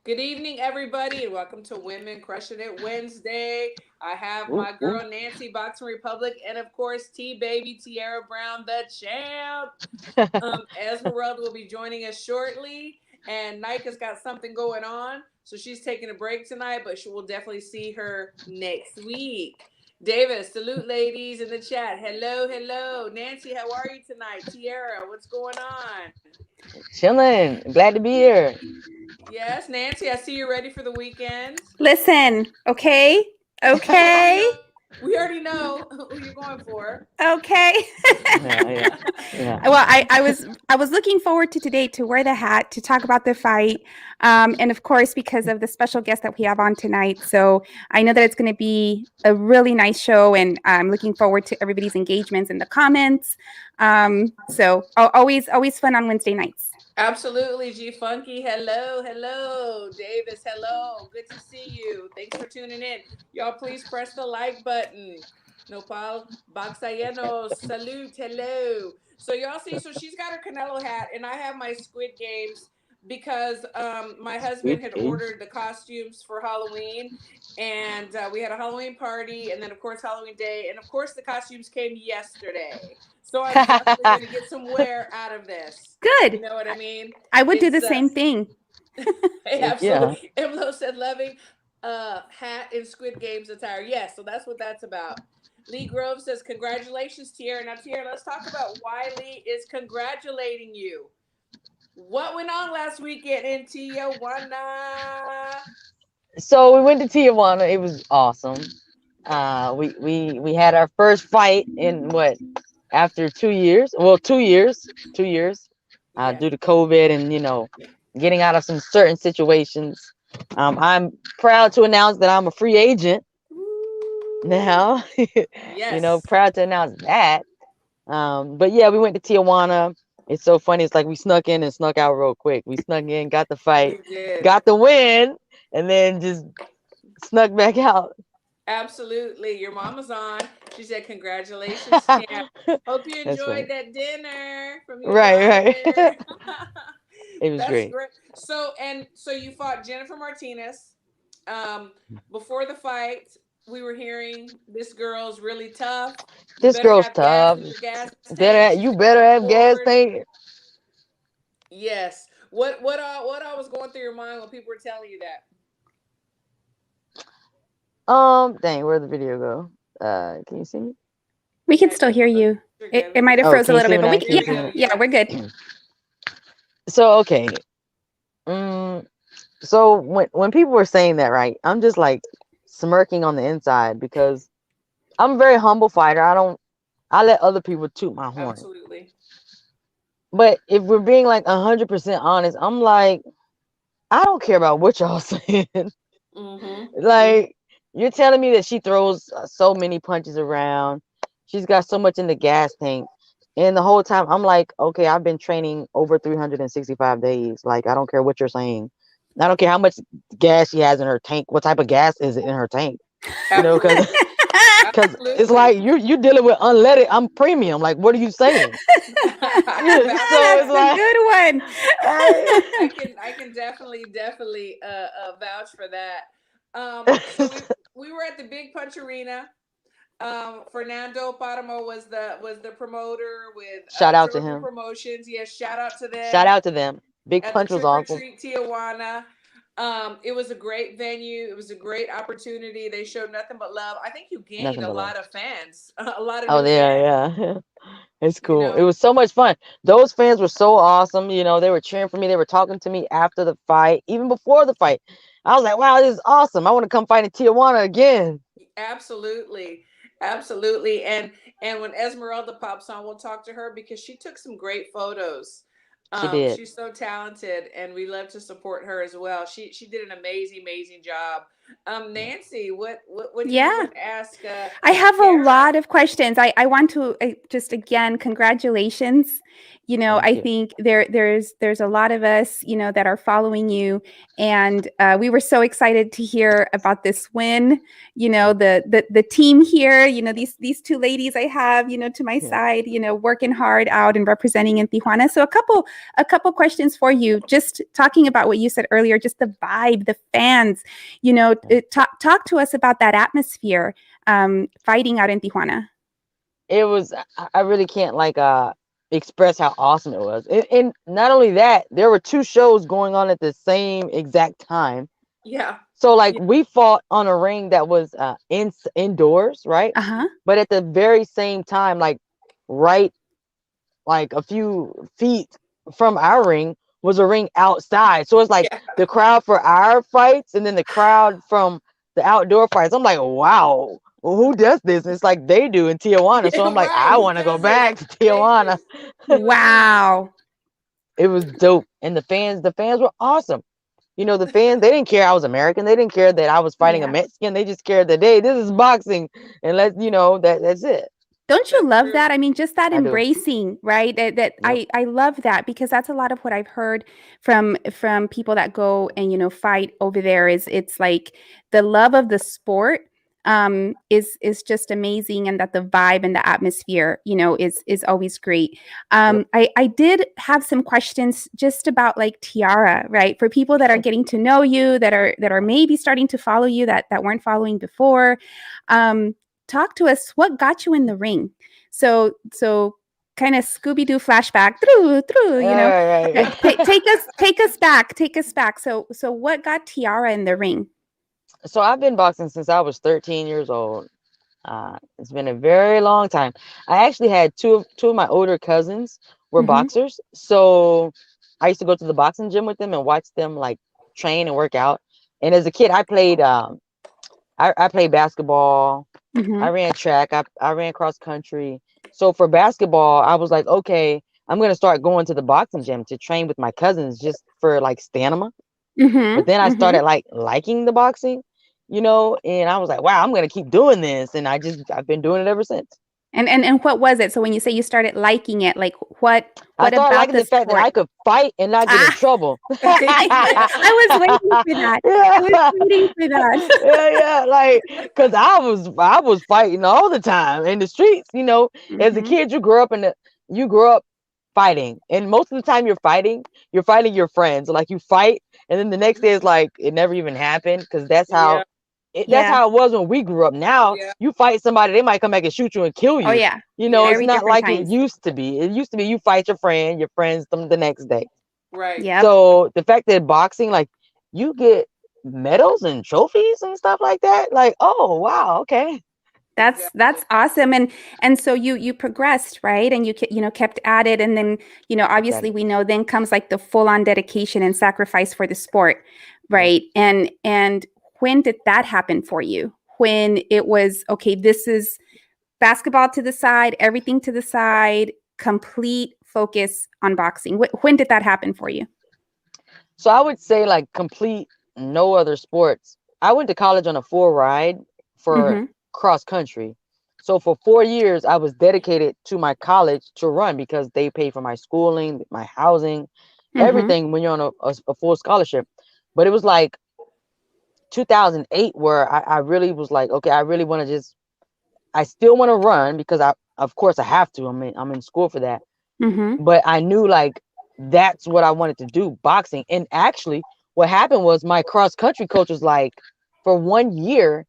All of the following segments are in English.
Good evening, everybody, and welcome to Women Crushing It Wednesday. I have Ooh, my ooh. girl Nancy Boxing Republic, and of course, T Baby Tiara Brown, the champ. Esmeralda will be joining us shortly, and Nika's got something going on, so she's taking a break tonight, but she will definitely see her next week. Davis, salute ladies in the chat. Hello, hello. Nancy, how are you tonight? Tiara, what's going on? Chilling. Glad to be here. Yes, Nancy, I see you're ready for the weekend. Listen, okay? We already Okay? know. We already know who you're going for. Okay. Yeah, yeah, yeah. Well, I was looking forward to today to wear the hat to talk about the fight, and of course because of the special guest that we have on tonight. So I know that it's going to be a really nice show, and I'm looking forward to everybody's engagements in the comments. Always fun on Wednesday nights. Absolutely, G Funky. Hello, hello. Davis, hello. Good to see you. Thanks for tuning in. Y'all, please press the like button. Nopal Baxayenos. Salute, hello. So y'all see, so she's got her Canelo hat, and I have my Squid Games because my husband Sweet had games. ordered the costumes for Halloween, and we had a Halloween party, and then of course Halloween day, and of course the costumes came yesterday. So I'm definitely going to get some wear out of this. You Good. know what I mean? I would do It's the same thing. hey, Heck yeah. absolutely. Emlo said loving hat in Squid Games attire. Yes, so that's what that's about. Lee Grove says, congratulations, Tierra. Now, Tierra, let's talk about why Lee is congratulating you. What went on last weekend in Tijuana? So we went to Tijuana. It was awesome. We had our first fight in what, after 2 years? Well, 2 years, 2 years, Yes. due to COVID and getting out of some certain situations. I'm proud to announce that I'm a free agent Ooh. now. Yes. Proud to announce that. But yeah, we went to Tijuana. It's so funny. It's like we snuck in and snuck out real quick. We snuck in, got the fight, We did. got the win, and then just snuck back out. Absolutely. Your mama's on. She said, congratulations, champ. Hope you That's enjoyed funny. that dinner from your Right, daughter. right. It was That's great. great. So you fought Jennifer Martinez. Um, Before the fight, we were hearing this girl's really tough. You This better girl's have gas tough. in your gas tank. Better She's you coming better have gas forward. tank. Yes. What all was going through your mind when people were telling you that? Dang, where'd the video go? Can you see me? We can Yeah, still hear you. you're It, good. We it can might have hear Oh, froze you. a can you little see bit, me but now? we There Can you we see yeah, me go. now? yeah, Yeah. we're good. So okay. Mm, so when people were saying that, right, I'm just like smirking on the inside because I'm a very humble fighter. I let other people toot my horn. Absolutely. But if we're being like 100% honest, I'm like, I don't care about what y'all saying. Mm-hmm. Like, you're telling me that she throws so many punches around. She's got so much in the gas tank. And the whole time, I'm like, okay, I've been training over 365 days. Like, I don't care what you're saying. I don't care how much gas she has in her tank. What type of gas is it in her tank? Because Absolutely. it's like Absolutely. you dealing with unleaded. I'm premium. Like, what are you saying? I can vouch for So That's it's that. a like, good one. I, I can definitely vouch for that. So we were at the Big Punch Arena. Fernando Paramo was the promoter with shout out to Trilogy him. Promotions. Yes, shout out to Shout them out to them. Big at the Punch was Trick or awesome. Treat Tijuana. It was a great venue. It was a great opportunity. They showed nothing but love. I think you gained Nothing a but love. lot of fans, a lot of Oh, new fans. yeah. It's You cool. It know, was so much fun. Those fans were so awesome. They were cheering for me. They were talking to me after the fight, even before the fight. I was like, wow, this is awesome. I want to come fight in Tijuana again. absolutely, absolutely. And when Esmeralda pops on, we'll talk to her because she took some great photos. She did. She's so talented, and we love to support her as well. She did an amazing job. Nancy, what do you Yeah. want to ask I have a Tiara? lot of questions. I want to just again congratulations. Thank I you. think there's a lot of us that are following you, and we were so excited to hear about this win. Yeah. The team here. These two ladies I have to my Yeah. side. Working hard out and representing in Tijuana. So a couple a couple questions for you. Just talking about what you said earlier, just the vibe, the fans. Talk to us about that atmosphere fighting out in Tijuana. It was, I really can't like express how awesome it was. And not only that, there were two shows going on at the same exact time. Yeah. So like we fought on a ring that was indoors, right? But at the very same time, like right like a few feet from our ring was a ring outside. So it's like the crowd for our fights and then the crowd from the outdoor fights. I'm like, wow, well, who does this? And it's like they do in Tijuana. So I'm like, I want to go back to Tijuana. Wow. It was dope. And the fans were awesome. You know, the fans, they didn't care I was American. They didn't care that I was fighting a Mexican. They just cared that, hey, this is boxing. And that's it. Don't you love that? I mean, just that embracing, right? I love that, because that's a lot of what I've heard from people that go and fight over there. It's like the love of the sport is just amazing, and that the vibe and the atmosphere is always great. I did have some questions just about like Tiara, right? For people that are getting to know you, that are maybe starting to follow you, that weren't following before. Talk to us. What got you in the ring? So kind of Scooby-Doo flashback through, Right. take us back. So what got Tiara in the ring? So I've been boxing since I was 13 years old. It's been a very long time. I actually had two of my older cousins were boxers. So I used to go to the boxing gym with them and watch them like train and work out. And as a kid, I played I played basketball. I ran track. I ran cross country. So for basketball, I was like, okay, I'm going to start going to the boxing gym to train with my cousins just for like stamina. But then I started like liking the boxing, and I was like, wow, I'm going to keep doing this. And I've been doing it ever since. And what was it? So when you say you started liking it, like what I started about liking the fact that I could fight and not get in trouble. I was waiting for that. I was waiting for that. Yeah, like because I was fighting all the time in the streets. As a kid, you grow up fighting, and most of the time you're fighting your friends. Like you fight, and then the next day is like it never even happened, because that's how. That's how it was when we grew up. Now you fight somebody, they might come back and shoot you and kill you. Oh yeah. It's not like it used to be. It used to be you fight your friends the next day. Right. Yeah. So the fact that boxing, like you get medals and trophies and stuff like that, like, oh wow, okay. That's awesome. And so you progressed, right? And you kept at it, and then obviously we know then comes like the full-on dedication and sacrifice for the sport, right? And when did that happen for you? When it was, okay, this is basketball to the side, everything to the side, complete focus on boxing. When did that happen for you? So I would say like complete no other sports. I went to college on a full ride for cross country. So for 4 years, I was dedicated to my college to run, because they pay for my schooling, my housing, everything when you're on a full scholarship. But it was like 2008 where I really was like, okay, I really want to I still want to run, because of course I have to. I'm in school for that. But I knew like that's what I wanted to do, boxing. And actually what happened was my cross country coach was like, for 1 year,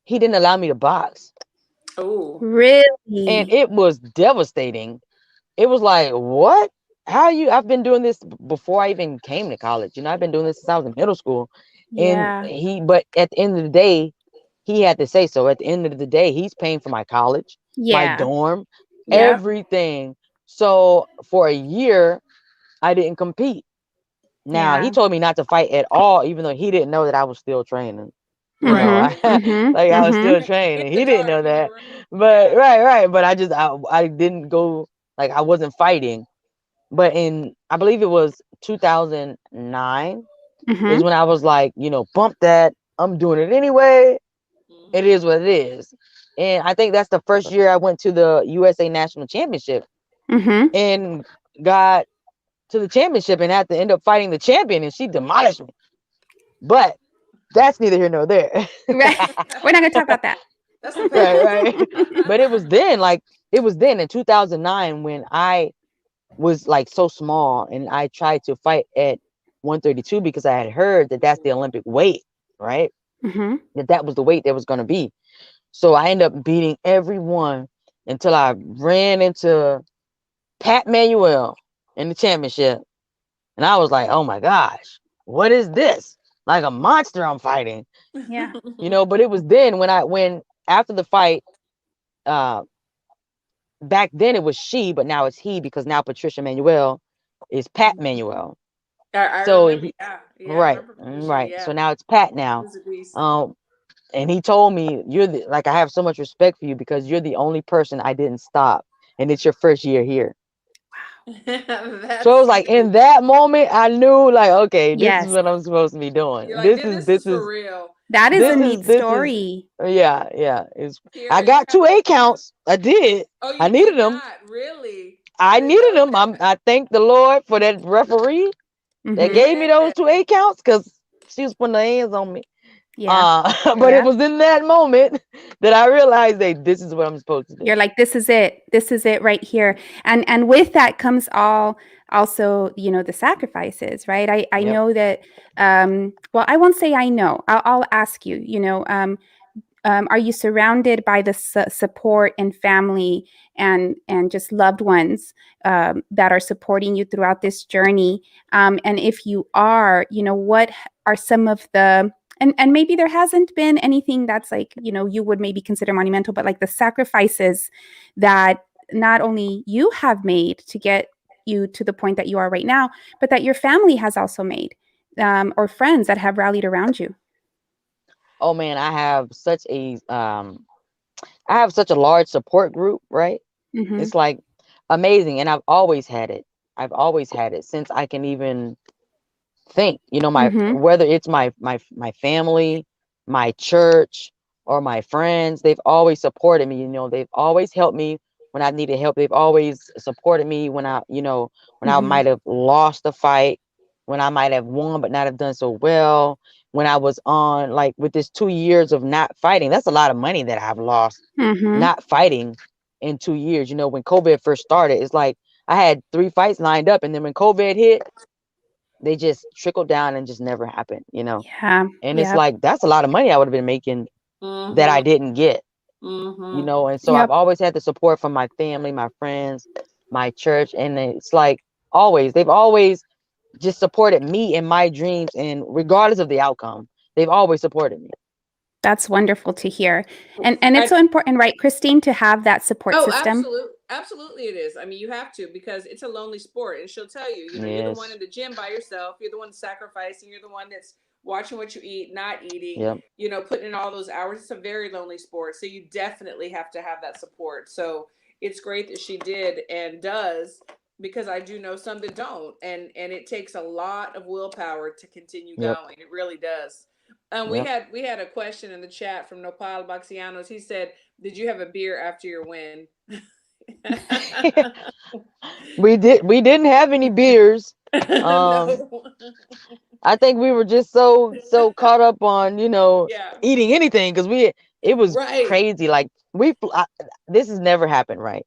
he didn't allow me to box. Oh, really? And it was devastating. It was like, what? I've been doing this before I even came to college. I've been doing this since I was in middle school. Yeah. But at the end of the day, he had to say so. At the end of the day, he's paying for my college, my dorm, everything. So for a year, I didn't compete. Now he told me not to fight at all, even though he didn't know that I was still training. I was still training. He didn't know that. But right. But I didn't go, like I wasn't fighting. But I believe it was 2009 is when I was like, bump that. I'm doing it anyway. It is what it is. And I think that's the first year I went to the USA National Championship and got to the championship and had to end up fighting the champion, and she demolished me. But that's neither here nor there. Right. We're not going to talk about that. That's okay. Right. But it was then in 2009 when I was like so small, and I tried to fight at 132 because I had heard that that's the Olympic weight, right? Mm-hmm. That was the weight that was going to be. So I ended up beating everyone until I ran into Pat Manuel in the championship. And I was like, oh my gosh, what is this? Like a monster I'm fighting, Yeah. but it was then when after the fight, uh, back then it was she, but now it's he because now Patricia Manuel is Pat Manuel. I So remember. he, Yeah, yeah, I right, remember Patricia. right. Yeah, So now it's Pat it now. was a beast. And he told me, like, I have so much respect for you because you're the only person I didn't stop. And it's your first year here. So it That's was like in huge. that moment, I knew like, okay, this is Yes. what I'm supposed to be You're doing. like, This dude, is this is this for is real. That is a this Well, is neat this is story. yeah, yeah. I Tiara, you got have. 2 8 counts. I did. Oh, I you needed did them. not really. I needed them. Okay. I thank the Lord for that referee that Mm-hmm. gave me those Yeah. 2 8 counts because she was putting her hands on me. Yeah. But it Yeah. was in that moment that I realized that this is what I'm supposed to do. You're like, this is it. This is it right here. And with that comes all also, the sacrifices, right? I Yep. know that well, I won't say I know. I'll ask you, are you surrounded by the support and family and just loved ones that are supporting you throughout this journey? And if you are, what are some of the and maybe there hasn't been anything that's like you would maybe consider monumental, but like the sacrifices that not only you have made to get you to the point that you are right now, but that your family has also made, or friends that have rallied around you. Oh man, I have such a large support group, right? Mm-hmm. It's like amazing, and I've always had it. I've always had it since I can even think. My Mm-hmm. whether it's my family, my church, or my friends, they've always supported me. They've always helped me when I needed help. They've always supported me when I Mm-hmm. might have lost a fight, when I might have won but not have done so well. When I was on like with this 2 years of not fighting, that's a lot of money that I've lost Mm-hmm. not fighting in 2 years. When COVID first started, it's like I had 3 fights lined up, and then when COVID hit, they just trickled down and just never happened. Yeah. And it's Yep. like that's a lot of money I would have been making that I Mm-hmm. didn't get. Mm-hmm. And so I've Yep. always had the support from my family, my friends, my church, and it's like they've always just supported me in my dreams, and regardless of the outcome, they've always supported me. That's wonderful to hear. And it's I, so important, right, Christine, to have that support oh, system. absolutely. Absolutely, it is. I mean, you have to because it's a lonely sport. And she'll tell you, you're the one Yes. in the gym by yourself. You're the one sacrificing. You're the one that's watching what you eat, not eating, Yep. putting in all those hours. It's a very lonely sport. So you definitely have to have that support. So it's great that she did and does because I do know some that don't. And it takes a lot of willpower to continue Yep. going. It really does. We Yep. had we had a question in the chat from Nopal Baxianos. He said, "Did you have a beer after your win?" We didn't have any beers. Um No. I think we were just so caught up on, Yeah. eating anything because it was Right. crazy. Like this has never happened, right?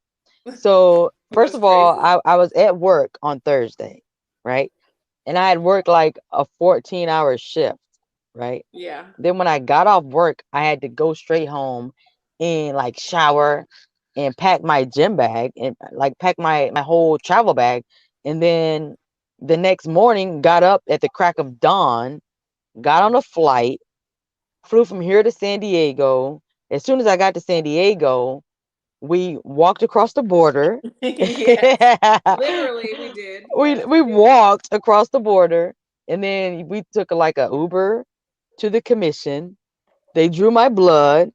So first What's of all, crazy? I was at work on Thursday, right? And I had worked like a 14-hour shift, right? Yeah. Then when I got off work, I had to go straight home and like shower and pack my gym bag and like pack my whole travel bag. And then the next morning, got up at the crack of dawn, got on a flight, flew from here to San Diego. As soon as I got to San Diego, we walked across the border. Yes. Literally, we did. we Yes, we we did. walked across the border, and then we took like a Uber to the commission. They drew my blood.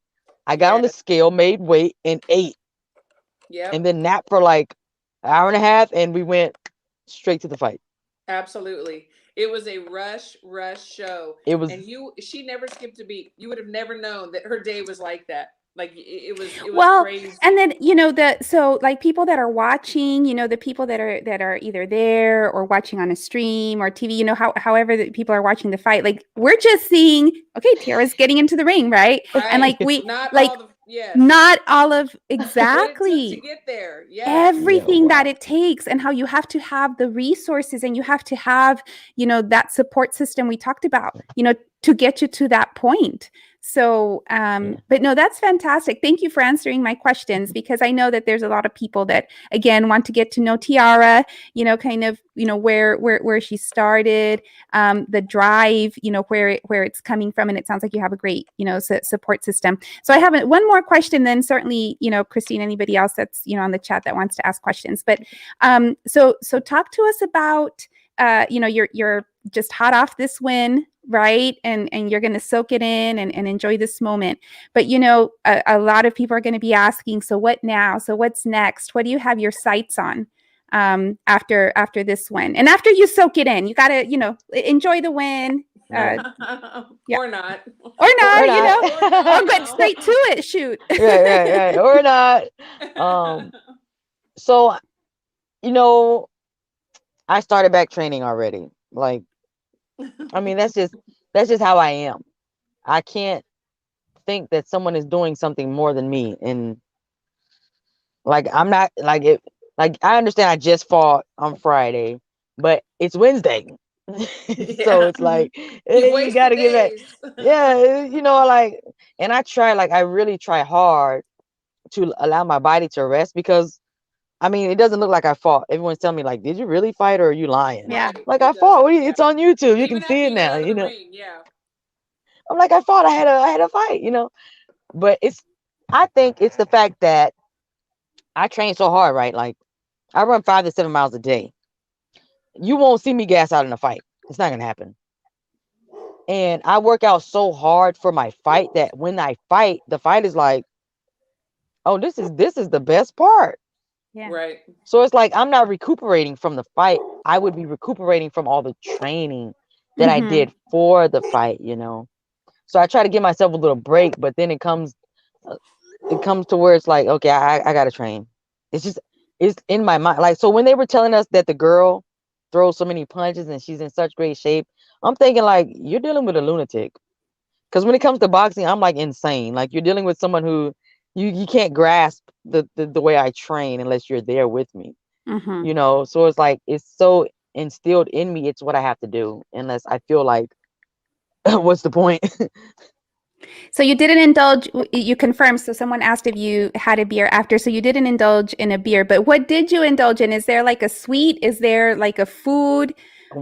I got on the Yes. scale, made weight, and ate, and Yep. then napped for like an hour and a half, and we went straight to the fight. Absolutely. It was a rush show. It And was she never skipped a beat. You would have never known that her day was like that. Like it was Well, and crazy. then so like people that are watching, the people that are either there or watching on a stream or TV, however that people are watching the fight, like we're just seeing, okay, Tiara's getting into the ring, right? And Right. like we Not like all the Yes. Not all of What it took to exactly get there. Yes. Yeah, everything that wow. it takes, and how you have to have the resources, and you have to have, that support system we talked about, to get you to that point. So Yeah. but no, that's fantastic. Thank you for answering my questions, because I know that there's a lot of people that, again, want to get to know Tiara, kind of, where she started, the drive, where it's coming from. And it sounds like you have a great, support system. So I have one more question, then certainly, Christine, anybody else that's, on the chat that wants to ask questions. But so talk to us about, you're just hot off this win, right? And you're going to soak it in and enjoy this moment. But, a lot of people are going to be asking, so what now? So what's next? What do you have your sights on? After this win, and after you soak it in, you got to, enjoy the win. Yeah. Yeah. Or not. Or Or not, not. Or not, or get straight to it. Shoot. Right. Or not. Um, so, you know, I started back training already. Like, I mean, that's just how I am. I can't think that someone is doing something more than me. And like, I'm not like it. Like, I understand I just fought on Friday, but it's Wednesday. So Yeah. it's like, You've you got wasted to get back. days. Yeah, like, and I really try hard to allow my body to rest, because I mean, it doesn't look like I fought. Everyone's telling me, like, did you really fight, or are you lying? Yeah. Right. Like, I It fought. doesn't. Yeah. It's on YouTube. You can Even see after it you get now, out of the ring. Yeah. I'm like, I fought. I had a fight. But I think it's the fact that I train so hard, right? Like, I run 5 to 7 miles a day. You won't see me gas out in a fight. It's not gonna happen. And I work out so hard for my fight that when I fight, the fight is like, oh, this is the best part. Yeah. Right. So it's like I'm not recuperating from the fight. I would be recuperating from all the training that I Mm-hmm. did for the fight. So I try to give myself a little break, but then uh, it comes to where it's like, okay, I gotta train. It's just it's in my mind. Like, so when they were telling us that the girl throws so many punches and she's in such great shape, I'm thinking like, you're dealing with a lunatic. Because when it comes to boxing, I'm like insane. Like, you're dealing with someone who you can't grasp the way I train unless you're there with me. Mm-hmm. So it's like, it's so instilled in me. It's what I have to do, unless I feel like, what's the point? So you didn't indulge, you confirmed. So someone asked if you had a beer after. So you didn't indulge in a beer, but what did you indulge in? Is there like a sweet? Is there like a food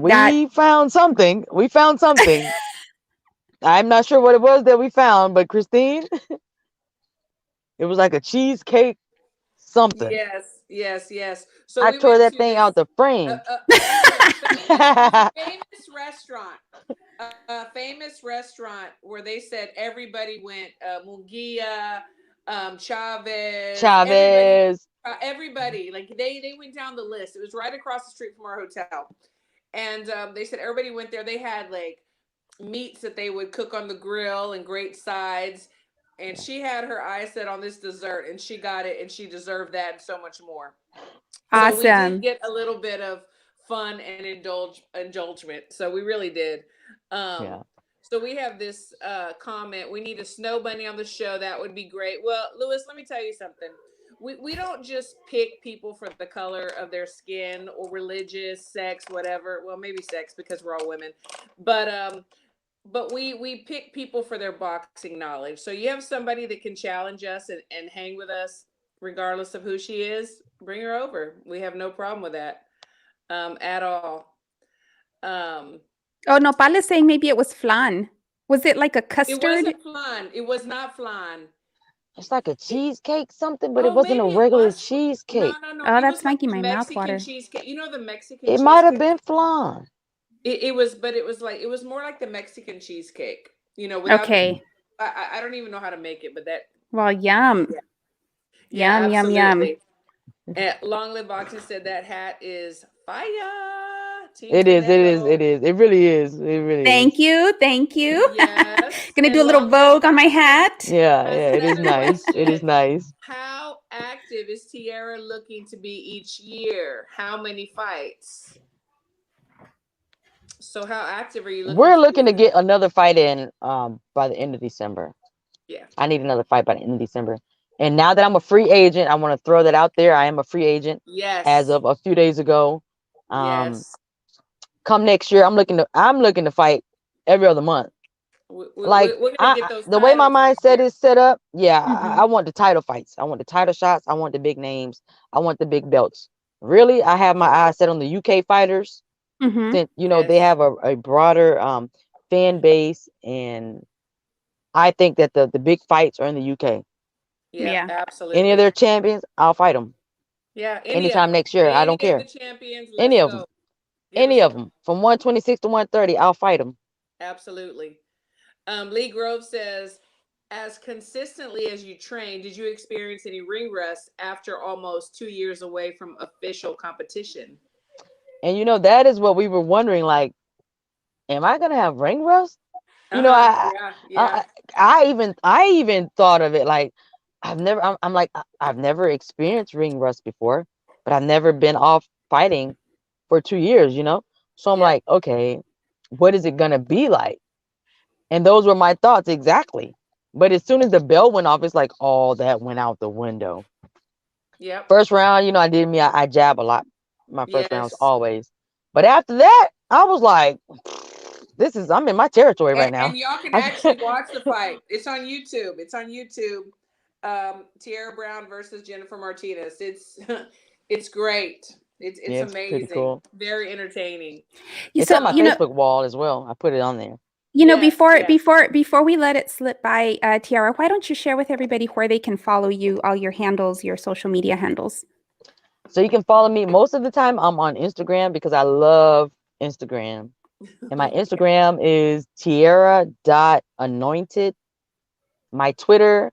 that, We found something. I'm not sure what it was that we found, but Christine, it was like a cheesecake something. Yes. Yes. Yes. So I we tore went that to thing out this the frame. famous. It was a famous restaurant. A famous restaurant where they said everybody went. Mungia, Chavez, everybody. Chavez. Everybody, like they went down the list. It was right across the street from our hotel, and they said everybody went there. They had like meats that they would cook on the grill and great sides. And she had her eyes set on this dessert, and she got it, and she deserved that and so much more. So we did awesome. get a little bit of fun and indulgement. So we really did. Um, Yeah. so we have this comment. We need a snow bunny on the show. That would be great. Well, Lewis, let me tell you something. We don't just pick people for the color of their skin or religious, sex, whatever. Well, maybe sex because we're all women, but we pick people for their boxing knowledge. So you have somebody that can challenge us and hang with us regardless of who she is, bring her over. We have no problem with that at all. Um, Oh, Nopal is saying maybe it was flan. Was it like a it custard? wasn't flan. It was not flan. It's like a It, cheesecake something, but it oh, wasn't a maybe it regular was. No, cheesecake. no, no. Oh, It that's was like making the my mouth Mexican water. cheesecake. You know the Mexican It might have cheesecake? been flan. It was, but it was like it was more like the Mexican cheesecake. Without the. Okay. I don't even know how to make it, but that. Well, yum. Yeah, yeah, Yum, yum, yum. absolutely. Long Live Boxing said that hat is fire. Team It is. It is. Canelo. It is. It really is. It really Thank is. you. Thank you. Yes. Gonna do And a little Long Live Vogue on my Boxing hat. Yeah. has Yeah. It is another nice. It is question. nice. How active is Tierra looking to be each year? How many fights? So how active are you looking We're to looking to be? get another fight in by the end of December. Yeah. I need another fight by the end of December. And now that I'm a free agent, I want to throw that out there. I am a free agent as Yes. of a few days ago. Um, Yes. come next year, I'm looking to fight every other month. Like We're gonna get those the way my titles next mindset year. is set up, yeah, I Hmm. want the title fights. I want the title shots. I want the big names. I want the big belts. Really, I have my Yeah. eyes set on the UK fighters Hmm. since they Yes. have a broader fan base, and I think that the big fights are in the UK. Yep. Yeah. Any of Absolutely. their champions, I'll fight them Yeah. Any of anytime them. next year. I Any don't of the care. champions. Let's Any of them. go. Give Any us a of call. them from 126 to 130, I'll fight them. Absolutely. Lee Grove says, as consistently as you train, did you experience any ring rust after almost 2 years away from official competition? And that is what we were wondering. Like, am I gonna have ring rust? Uh You know, huh. I Yeah. I Yeah. I even thought of it like I'm like I've never experienced ring rust before, but I've never been off fighting for 2 years. So I'm Yep. like, okay, what is it gonna be like? And those were my thoughts exactly. But as soon as the bell went off, it's like all that went out the window. Yep. First round, I jab a lot. My first rounds Yes. always. But after that, I was like, I'm in my territory right now. And y'all can actually watch the fight. It's on YouTube. It's on YouTube. Tierra Brown versus Jennifer Martinez. It's it's great. It's Yeah, it's pretty amazing. cool. Very entertaining. It's So, on my Facebook wall as well. I put it on there. Yes. Yes. before we let it slip by, Tiara, why don't you share with everybody where they can follow you, all your handles, your social media handles? So you can follow me. Most of the time I'm on Instagram because I love Instagram. And my Instagram is Tierra.anointed. My Twitter,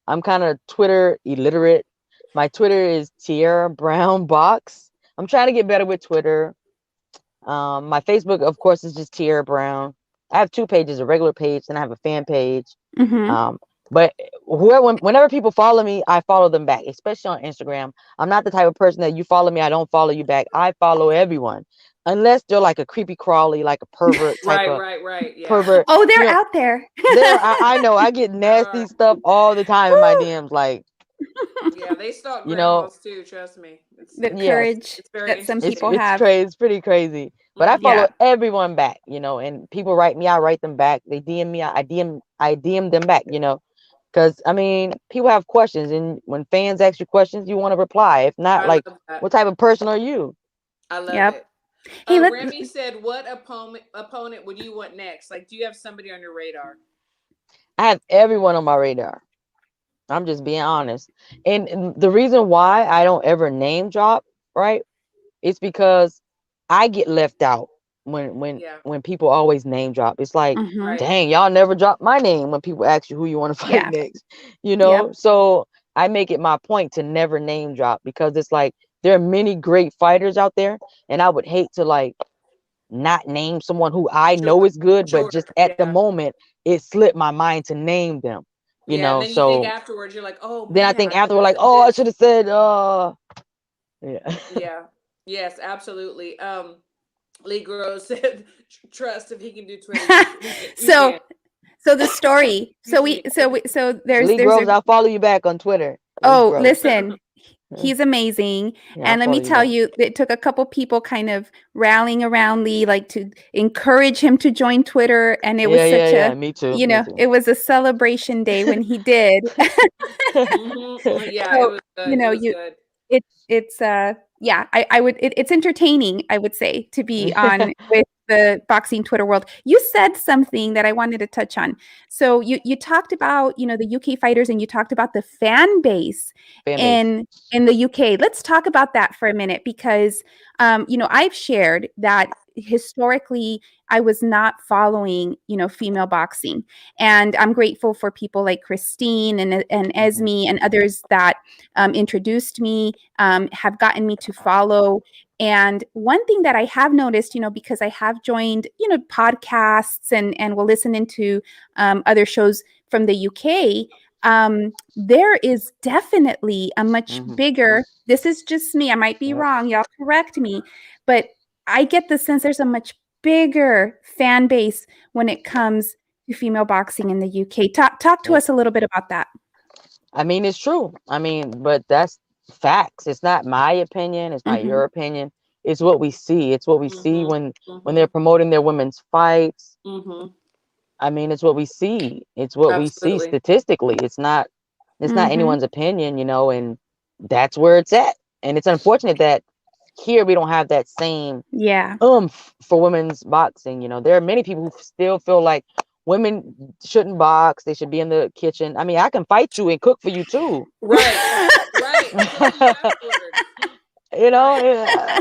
I'm kind of Twitter illiterate. My Twitter is Tierra Brown Box. I'm trying to get better with Twitter. My Facebook, of course, is just Tierra Brown. I have two pages, a regular page, and I have a fan page. Mm-hmm. Um, but whenever people follow me, I follow them back, especially on Instagram. I'm not the type of person that you follow me, I don't follow you back. I follow everyone, unless they're like a creepy crawly, like a pervert type Right. of Right. Right. Yeah. pervert. Oh, You they're know, out there. I know I get There are. nasty stuff all the time in my Woo! DMs. Like, Yeah. They stalk you know, grandmas too. Trust me. It's The it's yes, courage it's very that some it's people interesting. it's have. crazy. It's pretty crazy. But I Hmm. follow Yeah. everyone back, and people write me, I write them back. They DM me, I DM them back. Because I mean, people have questions, and when fans ask you questions, you want to reply. If not, I like, love that. what type of person are you? I love Yep. it. Hey, Remy said, "What opponent would you want next? Like, do you have somebody on your radar?" I have everyone on my radar. I'm just being honest. And the reason why I don't ever name drop, right? It's because I get left out when when Yeah. when people always name drop. It's like, mm-hmm. Right. dang, y'all never drop my name when people ask you who you want to fight Yeah. next. Yep. So I make it my point to never name drop because it's like there are many great fighters out there, and I would hate to like not name someone who I Sure. know is good, but Sure. just at the Yeah. moment it slipped my mind to name them. Yeah. And then you think So afterwards, you're like, "Oh then I man, think I should afterward, have like, said oh, I this." should have said, yeah. Yeah. Yes. Absolutely. Lee Gross said, "Trust if he can do Twitter, you so can. so the story. You So can." there's Lee Groves, I'll follow you back on Twitter. Lee oh, Groves. listen. He's amazing. Yeah, I'll And let follow me you tell back. you, it took a couple people kind of rallying around Lee, like to encourage him to join Twitter. And it was Yeah, yeah, such yeah. Me too. Me too. it was a celebration day when he did. Yeah. It So, was good. It was good. it's yeah, I would it's entertaining, I would say, to be on with the boxing Twitter world. You said something that I wanted to touch on. So you talked about, the UK fighters, and you talked about the fan base Fan base. in the UK. Let's talk about that for a minute because I've shared that historically I was not following, female boxing. And I'm grateful for people like Christine and Mhm. Esme and others that introduced me, have gotten me to follow. And one thing that I have noticed, because I have joined, podcasts and will listen into other shows from the UK, there is definitely a much Mhm. bigger, this is just me, I might be Yep. wrong, y'all correct me, but I get the sense there's a much bigger fan base when it comes to female boxing in the UK. Talk to Yeah. us a little bit about that. I mean, it's true. I mean, but that's facts. It's not my opinion. It's not Hmm. your opinion. It's what we see. It's what we see Mm-hmm. when they're promoting their women's fights. Mm-hmm. I mean, it's what we see. It's what we see Absolutely. statistically. It's not Hmm. anyone's opinion, and that's where it's at. And it's unfortunate that here we don't have that same Yeah. for women's boxing. There are many people who still feel like women shouldn't box. They should be in the kitchen. I mean, I can fight you and cook for you too. Right. Right. Cook you afterwards. Right. Yeah.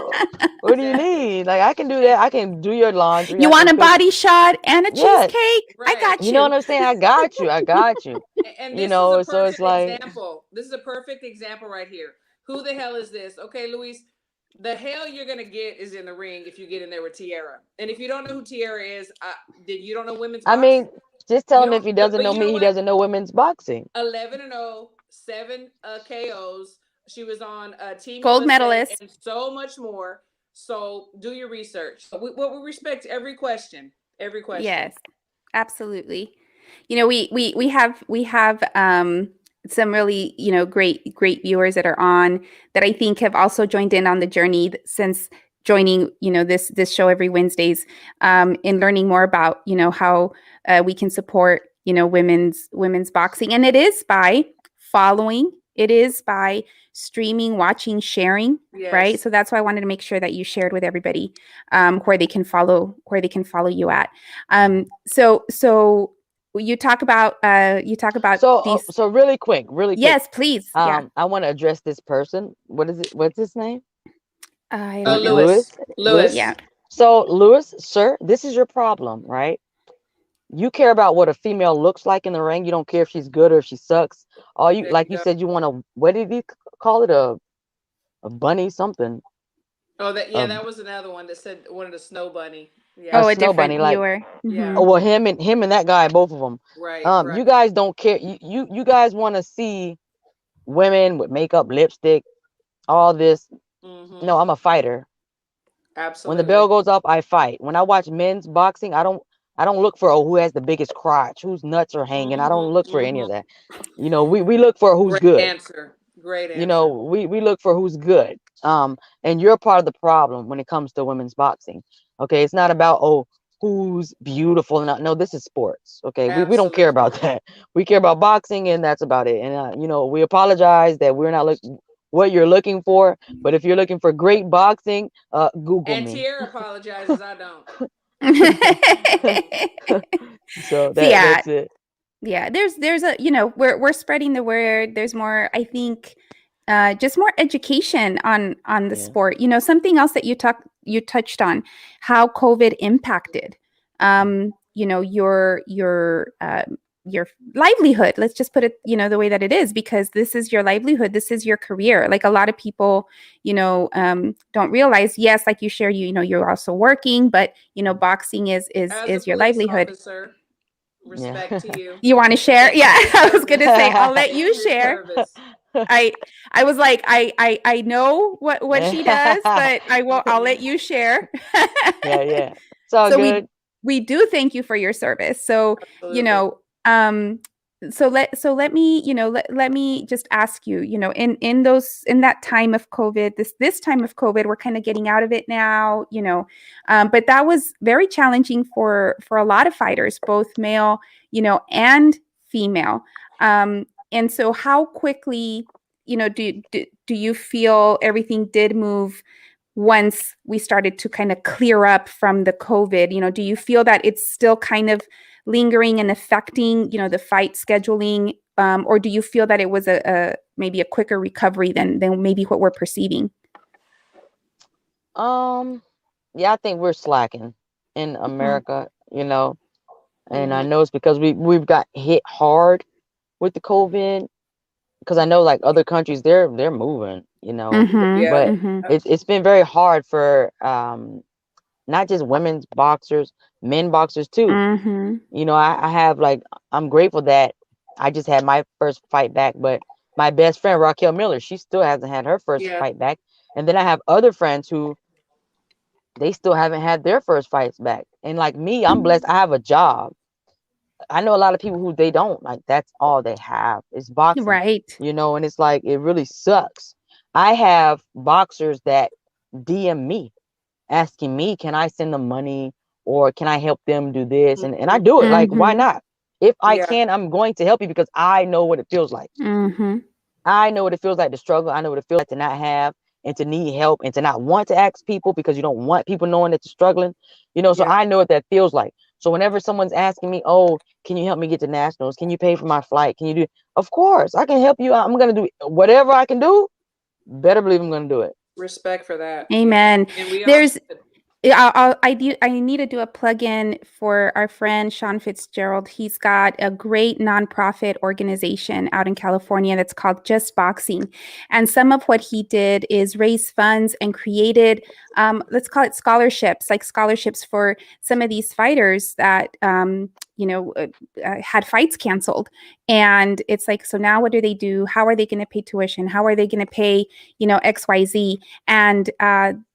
What do you Exactly. need? Like, I can do that. I can do your laundry. You I want can a cook. body shot and a Yeah. cheesecake? I Right. got You know what you. I'm saying? I got you. I got you. And this is a So it's perfect like, example. This is a perfect example right here. Who the hell is this? Okay, Luis, the hell you're gonna get is in the ring if you get in there with Tiara. And if you don't know who Tiara is, did you don't know women's I mean, boxing? just tell You him if don't. he doesn't But know you know me, he what? doesn't know women's boxing. 11-0, 7 KOs. She was on Team Gold USA medalist. and so much more. So do your research. We respect every question. Every question. Yes, absolutely. We have some really, great viewers that are on that I think have also joined in on the journey since joining, this show every Wednesdays, in learning more about, how we can support, women's boxing. And it is by following, it is by streaming, watching, sharing, right? Yes. So that's why I wanted to make sure that you shared with everybody, where they can follow you at. So you talk about these. So really quick. Yes, please. Yeah. I want to address this person. What is it? What's his name? I don't know. Lewis. Lewis. Yeah. So Lewis, sir, this is your problem, right? You care about what a female looks like in the ring. You don't care if she's good or if she sucks. All you, There like you you go. said, you want to. What did he call it? A bunny something. Oh, A, that was another one that said wanted a snow bunny. a Yeah. Oh, a snow different bunny. Like, viewer. Yeah. oh Hmm. well, him and that guy, both of them. Right. You Right. guys don't care. You guys want to see women with makeup, lipstick, all this. Mm-hmm. No, I'm a fighter. When the Absolutely. bell goes up, I fight. When I watch men's boxing, I don't look for who has the biggest crotch, whose nuts are hanging. I don't look Mm-hmm. for any of Mm-hmm. that. We look for who's Great good. answer. Great answer. We look for who's good. And you're part of the problem when it comes to women's boxing. Okay, it's not about who's beautiful and not. No, this is sports. Okay, we don't care Absolutely. about that. We care about boxing, and that's about it. And we apologize that we're not looking what you're looking for. But if you're looking for great boxing, Google And me. Tierra apologizes. I don't. So So yeah, that's it. yeah. There's a we're spreading the word. There's more. I think just more education on the Yeah. sport. Something else that you touched on, how COVID impacted, your livelihood. Let's just put it, the way that it is, because this is your livelihood. This is your career. Like, a lot of people, don't realize. Yes, like you share, you're also working, but boxing As a is your police livelihood. officer, Yeah. respect to you. You want to share? Thank Yeah, you for your I was gonna service. say I'll let Thank you you for your share. service. I I was like, I know what she does, but I'll let you share. Yeah. It's all So good. we do thank you for your service. So, Absolutely. let me, let me just ask you, in that time of COVID, this time of COVID, we're kind of getting out of it now, but that was very challenging for a lot of fighters, both male, and female. And so how quickly, do you feel everything did move once we started to kind of clear up from the COVID? Do you feel that it's still kind of lingering and affecting, the fight scheduling? Or do you feel that it was maybe a quicker recovery than maybe what we're perceiving? Yeah, I think we're slacking in Mm-hmm. America, and I Mm-hmm. know it's because we've got hit hard with the COVID. Because I know, like, other countries, they're moving, Mm-hmm. Yeah. but Mm-hmm. it's been very hard for not just women's boxers, men boxers too. Mm-hmm. I have, like, I'm grateful that I just had my first fight back, but my best friend Raquel Miller, she still hasn't had her first Yeah. fight back, and then I have other friends who they still haven't had their first fights back. And like me, I'm blessed. I have a job. I know a lot of people who they don't like. That's all they have is boxing, Right. and it's like it really sucks. I have boxers that DM me asking me, can I send them money or can I help them do this? And I Mhm. do it. Like, why Mm-hmm. not? If I Yeah. can, I'm going to help you because I know what it feels like. Mm-hmm. I know what it feels like to struggle. I know what it feels like to not have and to need help and to not want to ask people because you don't want people knowing that you're struggling. So Yeah. I know what that feels like. So whenever someone's asking me, oh, can you help me get to nationals? Can you pay for my flight? Can you do? Of course, I can help you. I'm going to do whatever I can do. Better believe I'm going to do it. Respect for that. Yeah. Amen. And we all There's should. I need to do a plug-in for our friend Sean Fitzgerald. He's got a great nonprofit organization out in California that's called Just Boxing. And some of what he did is raise funds and created, let's call it scholarships, like scholarships for some of these fighters that, had fights canceled. And it's like, so now what do they do? How are they going to pay tuition? How are they going to pay, XYZ? And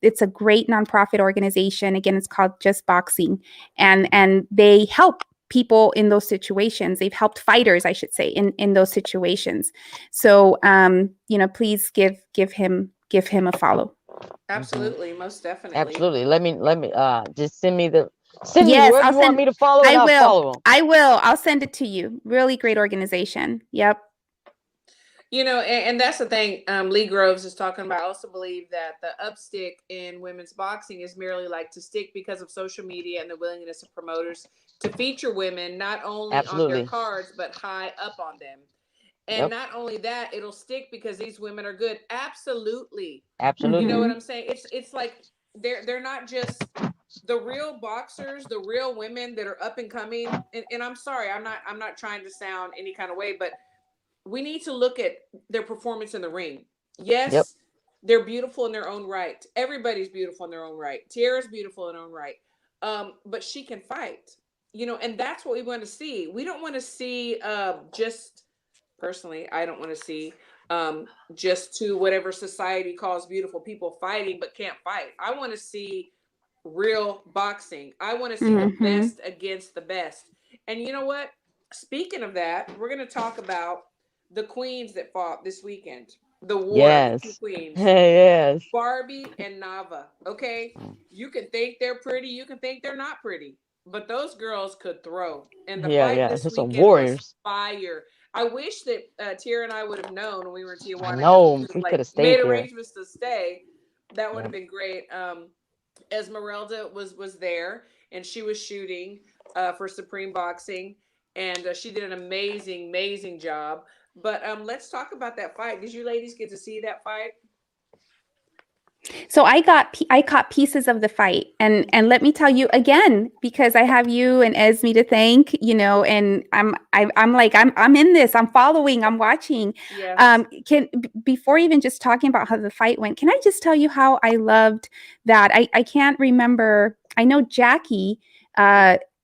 it's a great nonprofit organization. Again, it's called Just Boxing, and they help people in those situations. They've helped fighters, I should say, in those situations. So, please give him a follow. Absolutely. Most definitely. Absolutely. Let me just send me Yes, whoever you want me to follow and I I'll will. follow them. I will. I'll send it to you. Really great organization. Yep. And that's the thing Lee Groves is talking about. I also believe that the upstick in women's boxing is merely like to stick because of social media and the willingness of promoters to feature women not only on their Absolutely. cards but high up on them. And Yep. not only that, it'll stick because these women are good. Absolutely. You know Absolutely. what Mm-hmm. I'm saying? It's like they're not just the real boxers, the real women that are up and coming. And I'm sorry, I'm not trying to sound any kind of way, but we need to look at their performance in the ring. Yep. Yes, they're beautiful in their own right. Everybody's beautiful in their own right. Tiara's beautiful in her own right. But she can fight. And that's what we want to see. We don't want to see just personally, I don't want to see just to whatever society calls beautiful people fighting but can't fight. I want to see real boxing. I want to see the Mm-hmm. best against the best. And you know what? Speaking of that, we're going to talk about the queens that fought this weekend. The war of the two Yes. queens, Yes. Barby and Nava. Okay, you can think they're pretty, you can think they're not pretty, but those girls could throw. And the Yeah, fight yeah. this There's some weekend was warriors. fire. I wish that Tierra and I would have known when we were in I Tijuana because we know. could have We could like have stayed made there. arrangements to stay. That would Yeah. have been great. Esmeralda was there and she was shooting for Supreme Boxing, and she did an amazing job. But let's talk about that fight. Did you ladies get to see that fight? So I caught pieces of the fight, and let me tell you again, because I have you and Esme to thank, and I'm like I'm in this, I'm following, I'm watching. Yes. Before even just talking about how the fight went, can I just tell you how I loved that? I can't remember. I know Jackie.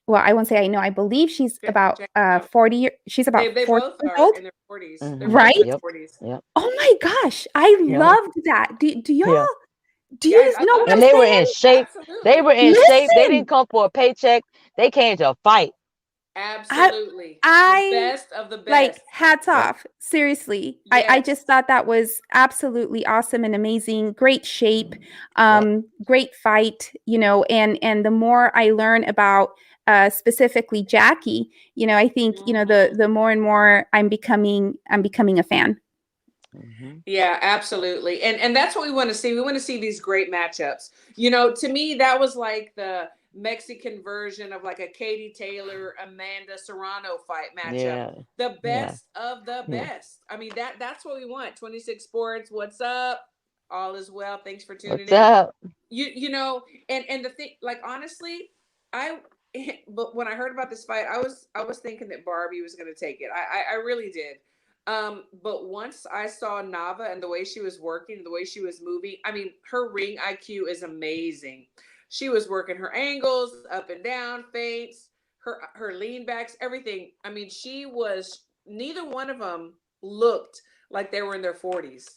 Well, I won't say I know. I believe she's about Check it out. 40. She's about They 40 both years are old, in their 40s. They're Mm-hmm. both in right? their Yep. 40s. Yep. Oh my gosh, I Yep. loved that. Do y'all Yeah. do Yeah, you I know love what And I'm it. they were saying? in shape. They Absolutely. were in shape. They didn't Listen, come for a paycheck. They came to fight. I Absolutely. The I best of the like best. hats Yep. off. Seriously. I just Yes. thought that was absolutely awesome and amazing. Great shape. Yep. Great fight, and the more I learn about specifically Jackie, I think, Mhm. the more and more I'm becoming a fan. Mm-hmm. Yeah, absolutely. And that's what we want to see. We want to see these great matchups. To me, that was like the Mexican version of like a Katie Taylor, Amanda Serrano fight matchup. Yeah. The Yeah. best of the Yeah. best. I mean, that's what we want. 26 Sports, what's up? All is well. Thanks for tuning What's in. up? And the thing, like, honestly, I but when I heard about this fight, I was thinking that Barbie was going to take it. I really did. But once I saw Nava and the way she was working, the way she was moving, I mean, her ring IQ is amazing. She was working her angles, up and down, feints, her lean backs, everything. I mean, she was neither one of them looked like they were in their 40s,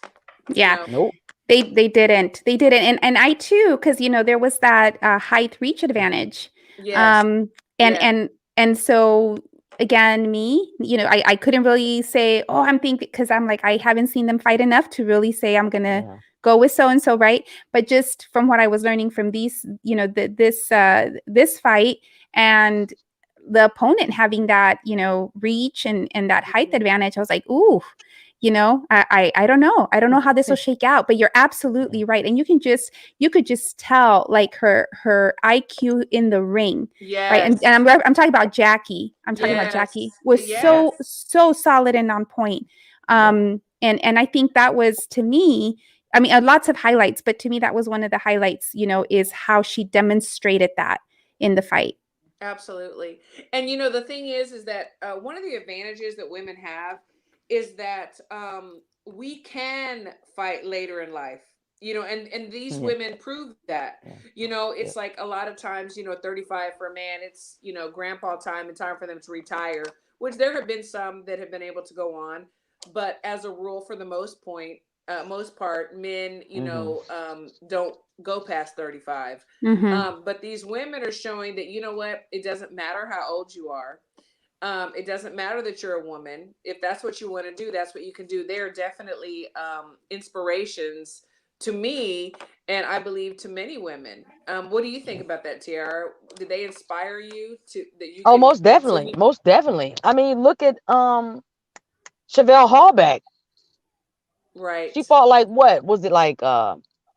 you Yeah. know. Nope. They didn't, and I too, because there was that height reach advantage, Yes. um and Yes. and and so again, me, I couldn't really say, oh, I'm thinking, because I'm like, I haven't seen them fight enough to really say I'm gonna Yeah. go with so and so, right? But just from what I was learning from these, this fight, and the opponent having that, reach and that height Mhm. advantage, I was like, ooh, I don't know. I don't know how this will shake out, but you're Yeah. absolutely right. And you could just tell like her IQ in the ring, right? And Yes. I'm talking about Jackie. I'm talking about Jackie Yes. was Yes. so solid and on point. Yep. And I think that was, to me, I mean, lots of highlights, but to me that was one of the highlights, is how she demonstrated that in the fight. Absolutely. And the thing is that one of the advantages that women have is that we can fight later in life. And these Yeah. women prove that. Yeah. It's Yep. like a lot of times, 35 for a man, it's, grandpa time and time for them to retire, which there have been some that have been able to go on. But as a rule, for the most part, men, Hmm. don't go past 35. Mm-hmm. But these women are showing that, what, it doesn't matter how old you are. It doesn't matter that you're a woman. If that's what you want to do, that's what you can do. They're definitely inspirations to me, and I believe to many women. What do you think about that, Tiara? Did they inspire you to that you Oh, can most definitely. continue? Most definitely. I mean, look at Chevelle Hallback. She Right. fought like what? Was it like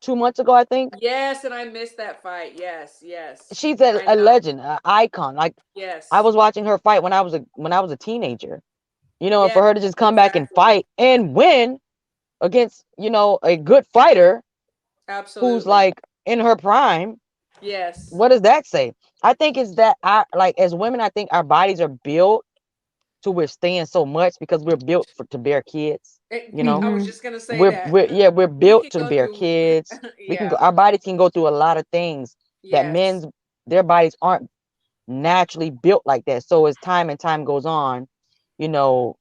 2 months ago, I think? Yes, and I missed that fight. Yes, yes. She's I a know. legend, an icon. Like I Yes. was watching her fight when I was a teenager. And Yes, for her to just come back and exactly. fight and win against, a good fighter who's Absolutely. like in her prime, Yes. what does that say? I think it's that I like as women, I think our bodies are built to withstand so much because we're built to bear kids, you know. I was Mm-hmm. just gonna say We're that we're yeah, we're we built can to go bear through. kids. We can go Yeah. our bodies can go through a lot of things that Yes. men's their bodies aren't naturally built like that. So as time and time goes on, you know,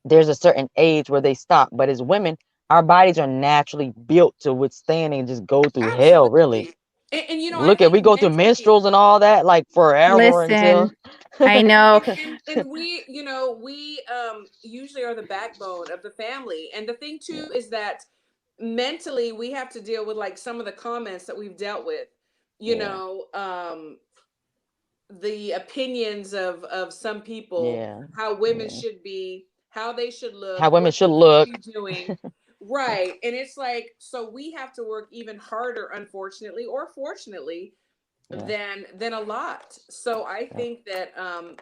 there's a certain age where they stop. But as women, our bodies are naturally built to withstand and just go through hell, really. Absolutely. And I Look at we think go through mentally, menstruals and all that like forever until Listen, I know. and we, we usually are the backbone of the family. And the thing yeah, too is that mentally we have to deal with like some of the comments that we've dealt with. You yeah, know, the opinions of some people, yeah, how women yeah. should be, how they should look, How women what should they should look. be doing. Right. And it's like, so we have to work even harder, unfortunately or fortunately, Yeah, than a lot. So I yeah, think that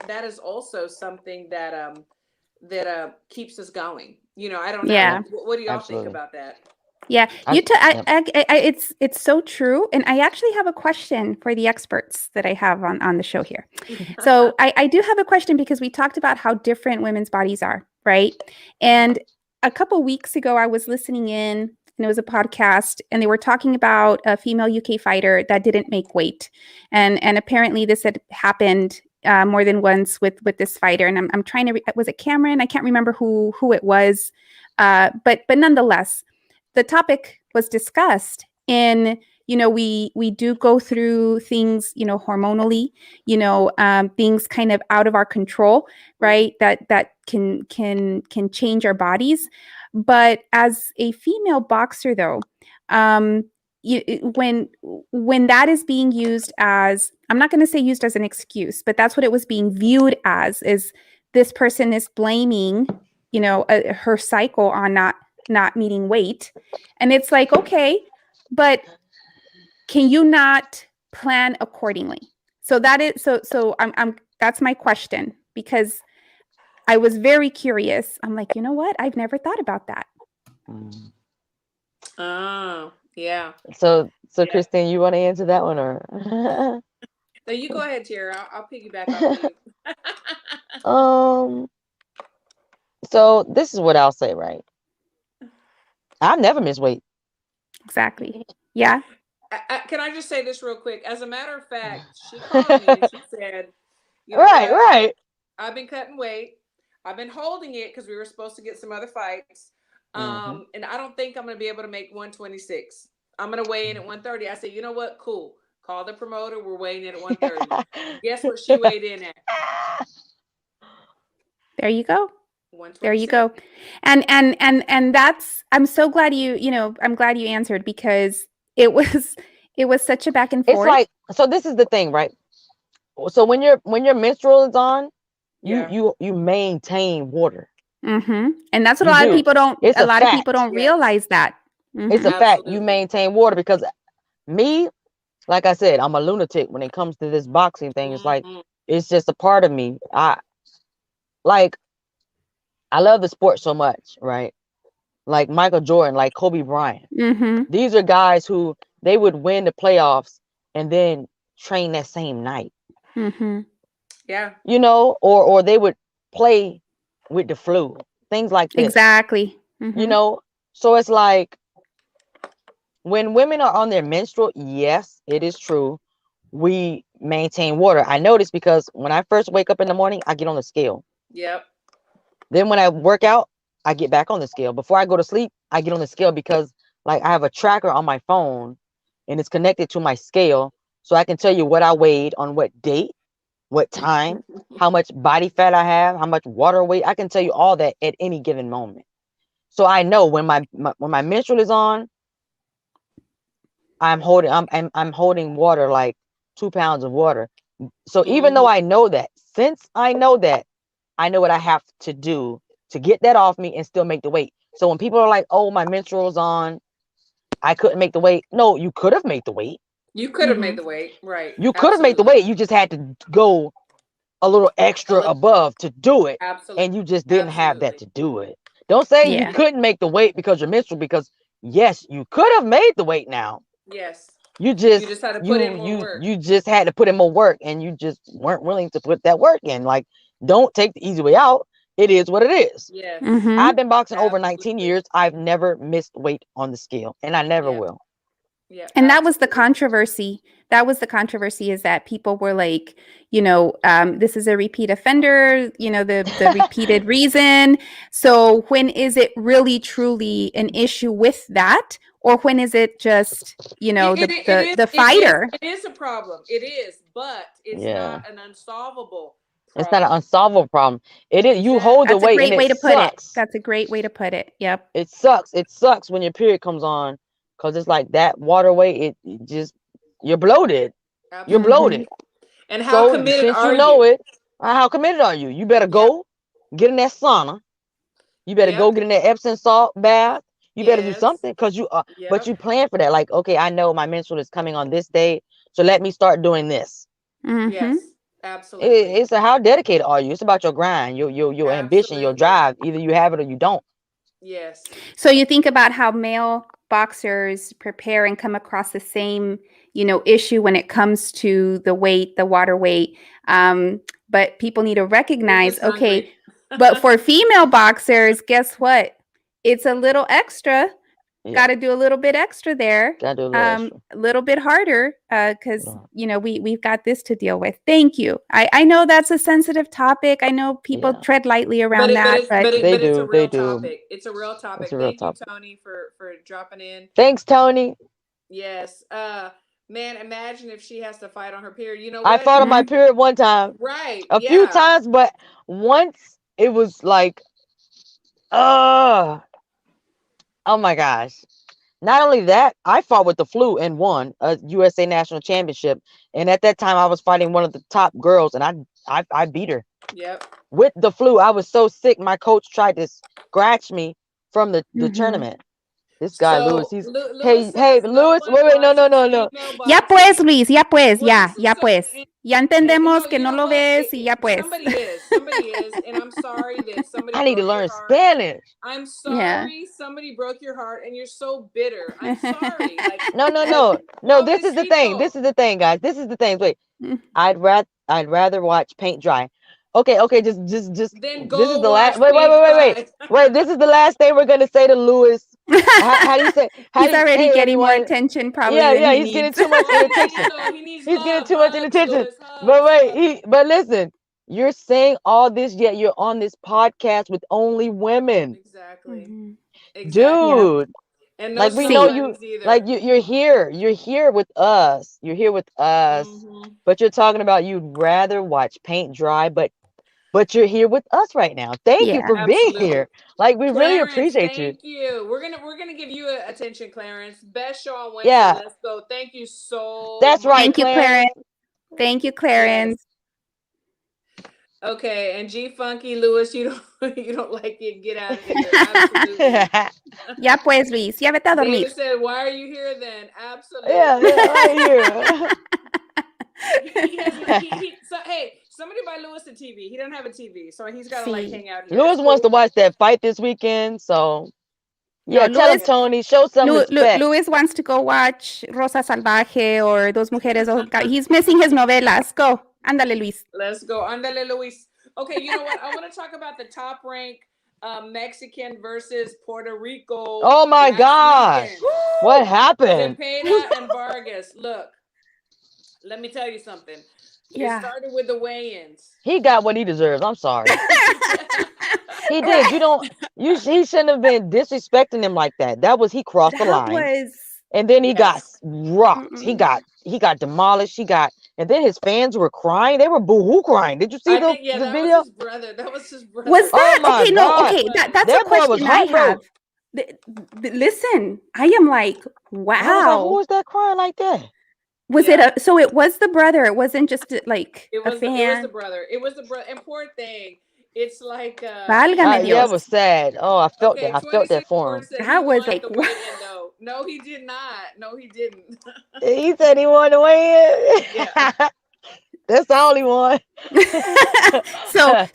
that is also something that keeps us going. I don't know. yeah, Yeah. What do y'all think absolutely. about that? Yeah, I Yep. it's so true, and I actually have a question for the experts that I have on the show here. So I do have a question because we talked about how different women's bodies are, right? And a couple weeks ago, I was listening in, and it was a podcast, and they were talking about a female UK fighter that didn't make weight, and apparently this had happened. More than once with this fighter, and I'm trying to was it Cameron? I can't remember who it was, but nonetheless, the topic was discussed in, we do go through things, hormonally, things kind of out of our control, Mhm. right, that can change our bodies. But as a female boxer, though, you, when that is being used as, I'm not going to say used as an excuse, but that's what it was being viewed as, is this person is blaming, her cycle on not meeting weight. And it's like, okay, but can you not plan accordingly? So that is, so I'm that's my question, because I was very curious. I'm like, you know what? I've never thought about that. Mm. Oh, yeah. So Yeah. Christine, you want to answer that one or? Now you go ahead, Tierra. I'll piggyback off of you. um. So this is what I'll say. Right. I've never missed weight. Exactly. Yeah. Can I just say this real quick? As a matter of fact, she called me and she said, "You know Right. what? Right. I've been cutting weight. I've been holding it because we were supposed to get some other fights. Hmm. And I don't think I'm going to be able to make 126. I'm going to weigh in at 130." I said, "You know what? Cool. Call the promoter. We're weighing in at 130." Guess what she weighed in at? There you go. There you 126. go. And that's, I'm so glad I'm glad you answered, because it was it was such a back and It's forth. like, so this is the thing, right? So when your menstrual is on, Yeah. you maintain water. And that's what You do. It's a a lot of people fact. don't Yes. realize that. It's a fact. You Absolutely. maintain water because me, like I said, I'm a lunatic when it comes to this boxing thing. It's like, Mhm. it's just a part of me. Like I love the sport so much, right? Like Michael Jordan, like Kobe Bryant. Mm-hmm. These are guys who they would win the playoffs and then train that same night. Mm-hmm. Yeah. Or they would play with the flu, things like this, Exactly. you Mm-hmm. know. So it's like when women are on their menstrual, yes, it is true, we maintain water. I notice because when I first wake up in the morning, I get on the scale. Yep. Then when I work out, I get back on the scale. Before I go to sleep, I get on the scale because like I have a tracker on my phone and it's connected to my scale. So I can tell you what I weighed on what date, what time, how much body fat I have, how much water weight. I can tell you all that at any given moment. So I know when when my menstrual is on, I'm holding water, like 2 pounds of water. So even though Mhm. I know that, since I know that, I know what I have to do to get that off me and still make the weight. So when people are like, "Oh, my menstrual's on, I couldn't make the weight." No, you could have made the weight. You could have Mm-hmm. made the weight. Right. You could have made the Absolutely. weight. You just had to go a little A extra little. above to do it, Absolutely. and you just didn't have that Absolutely. to do it. Don't say you Yeah. couldn't make the weight because you're menstrual, because yes, you could have made the weight now. Yes. You You just just had to put in you more you work. you just had to put in more work, and you just weren't willing to put that work in. Like, don't take the easy way out. It is what it is. Yes. Mm-hmm. I've been boxing over 19 Absolutely. years. I've never missed weight on the scale, and I never Yeah. will. Yeah. And that was the Absolutely. controversy. That was the controversy, is that people were like, this is a repeat offender, the repeated reason. So when is it really truly an issue with that? Or when is it just, It is. the It is. fighter? It is a problem. It is, but it's Yeah. not an unsolvable It's not an problem. unsolvable problem. It is, you hold the Exactly. That's a weight and great it way to put it. sucks. That's a great way to put it. Yep. It sucks. It sucks when your period comes on, because it's like that water weight, it just, you're bloated. You're Mm-hmm. bloated. Absolutely. And how So committed since you are know you? it, how committed are you? You better Yep. go get in that sauna. You better go Yep. get in that Epsom salt bath. You better do Yes. something, because but Yep. you plan for that. Like, okay, I know my menstrual is coming on this day, so let me start doing this. Mm-hmm. Yes. Absolutely. It's a, how dedicated are you? It's about your grind, your ambition, your Absolutely. drive. Either you have it or you don't. Yes. So you think about how male boxers prepare and come across the same, issue when it comes to the weight, the water weight. But people need to We're recognize, just okay, hungry. but for female boxers, guess what? It's a little extra. Yeah, Got to do a little bit extra there. gotta do a little extra. A little bit harder, because Yeah, we've got this to deal with. Thank you. I know that's a sensitive topic. I know people yeah. tread lightly But around it, but that, it's but but it, They but it's a do. They real do. topic. It's a real It's topic. a real Thank you, topic. Tony, for dropping in. Thanks, Tony. Yes. Man, imagine if she has to fight on her period. You know I what? fought on my mm, period one time, Right. a few Yeah. times, but once it was like, uh, oh my gosh. Not only that, I fought with the flu and won a USA National Championship. And at that time, I was fighting one of the top girls, and I beat her Yep. with the flu. I was so sick. My coach tried to scratch me from the mhm. tournament. This guy Lewis, So he's, Lewis hey says no Lewis, one wait, no, no, watches no, no. female Ya pues, boxing. Luis, ya pues, Well, ya, this is ya so, pues. Ya and entendemos que you no know lo what? ves y ya pues. Somebody is, and I'm sorry that somebody I need to broke your learn heart. Spanish. I'm Yeah. sorry somebody broke your heart, and you're so bitter. I'm sorry. No, no, Like no, no. no This is the thing. besito. This is the thing, guys. This is the thing. Wait, Mm. I'd rather watch paint dry. Okay, okay. Just. Then This is go the last. watch Wait, wait, paint wait, wait, wait, dry. wait. This is the last thing we're gonna say to Lewis. How do you say? How He's do you? already Hey, getting more everyone. attention probably Yeah, than yeah. he He's getting needs. too much Oh, he needs attention. he needs He's getting love, too much hugs, attention. Lewis, But hugs, wait, hugs. but listen. You're saying all this, yet you're on this podcast with only women, Exactly. Mhm. Exactly. Yep. dude. And no Like, we know See, you. celebrities either. Like, you're here. You're here with us. You're here with us. Hmm. But you're talking about you'd rather watch paint dry. But but you're here with us right now. Thank you Yeah. for being Absolutely. here. Like, we really Clarence, appreciate you. thank you. We're gonna give you attention, Clarence. Best show on Wednesday. Yeah, Let's go. Thank you so that's right, Thank you, much. Clarence. Clarence. Thank you, Yes. Clarence. Okay, and G Funky Lewis, you don't you don't like it, get out of here. Absolutely. Ya pues, Luis, ya vete a dormir. David said, "Why are you here then?" Yeah, Absolutely. yeah, right here. He has so hey, somebody buy Lewis a TV. He doesn't have a TV, so he's gotta like Sí. hang out here. Lewis wants to watch that fight this weekend, so No, yeah, tell him, Luis, Tony, show some respect. Luis wants to go watch Rosa Salvaje or Dos Mujeres. He's missing his novelas. Go. Ándale, Luis. Let's go. Andale, Luis. Okay, you know what? I want to talk about the top rank Mexican versus Puerto Rico. Oh my last gosh. weekend. What happened? Zepeda and Vargas. Look, let me tell you something. Yeah. It started with the weigh-ins. He got what he deserves. I'm sorry. He did. He shouldn't have been disrespecting him like that. He crossed the That line. was. And then he got Yes. rocked. He got demolished. And then his fans were crying. They were boo-hoo crying. Did you see I think the that video? was his brother. That was his brother. Was that Oh my okay? No, God. okay. That's That a boy was question I have. heartbroken. Listen, I am like, I was wow. like, who was that crying like that? Was it so it was the brother. It wasn't just like It a was fan. the brother. It was the brother. And poor thing. It's like Válgame Yeah, it Dios. was sad. Oh, I felt okay, that. I felt that 26 for him. said he That was wanted like, the weigh-in though. No, he did not. No, he didn't. He said he wanted to weigh in. Yeah. That's the only one.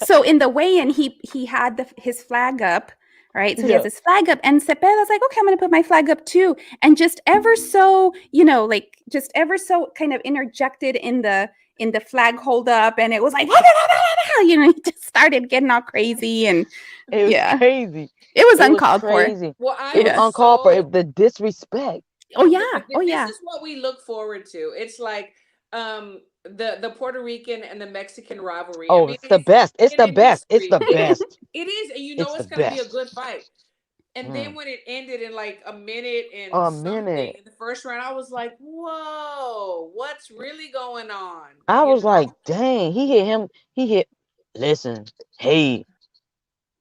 so in the weigh-in, he had his flag up, right? So he has his flag up, and Cepeda's like, okay, I'm gonna put my flag up too, and just ever so, like just ever so kind of interjected in the flag hold up, and it was like, he just started getting all crazy, and it was crazy. It was uncalled for. Well, it was uncalled for. The disrespect. Oh yeah. This is what we look forward to. It's like the Puerto Rican and the Mexican rivalry. Oh, it's the best. It's the best. It's the best. It is, and it's gonna be a good fight. And then when it ended in like a minute and something in the first round, I was like, whoa, what's really going on? I was like, dang, he hit him. Listen, hey,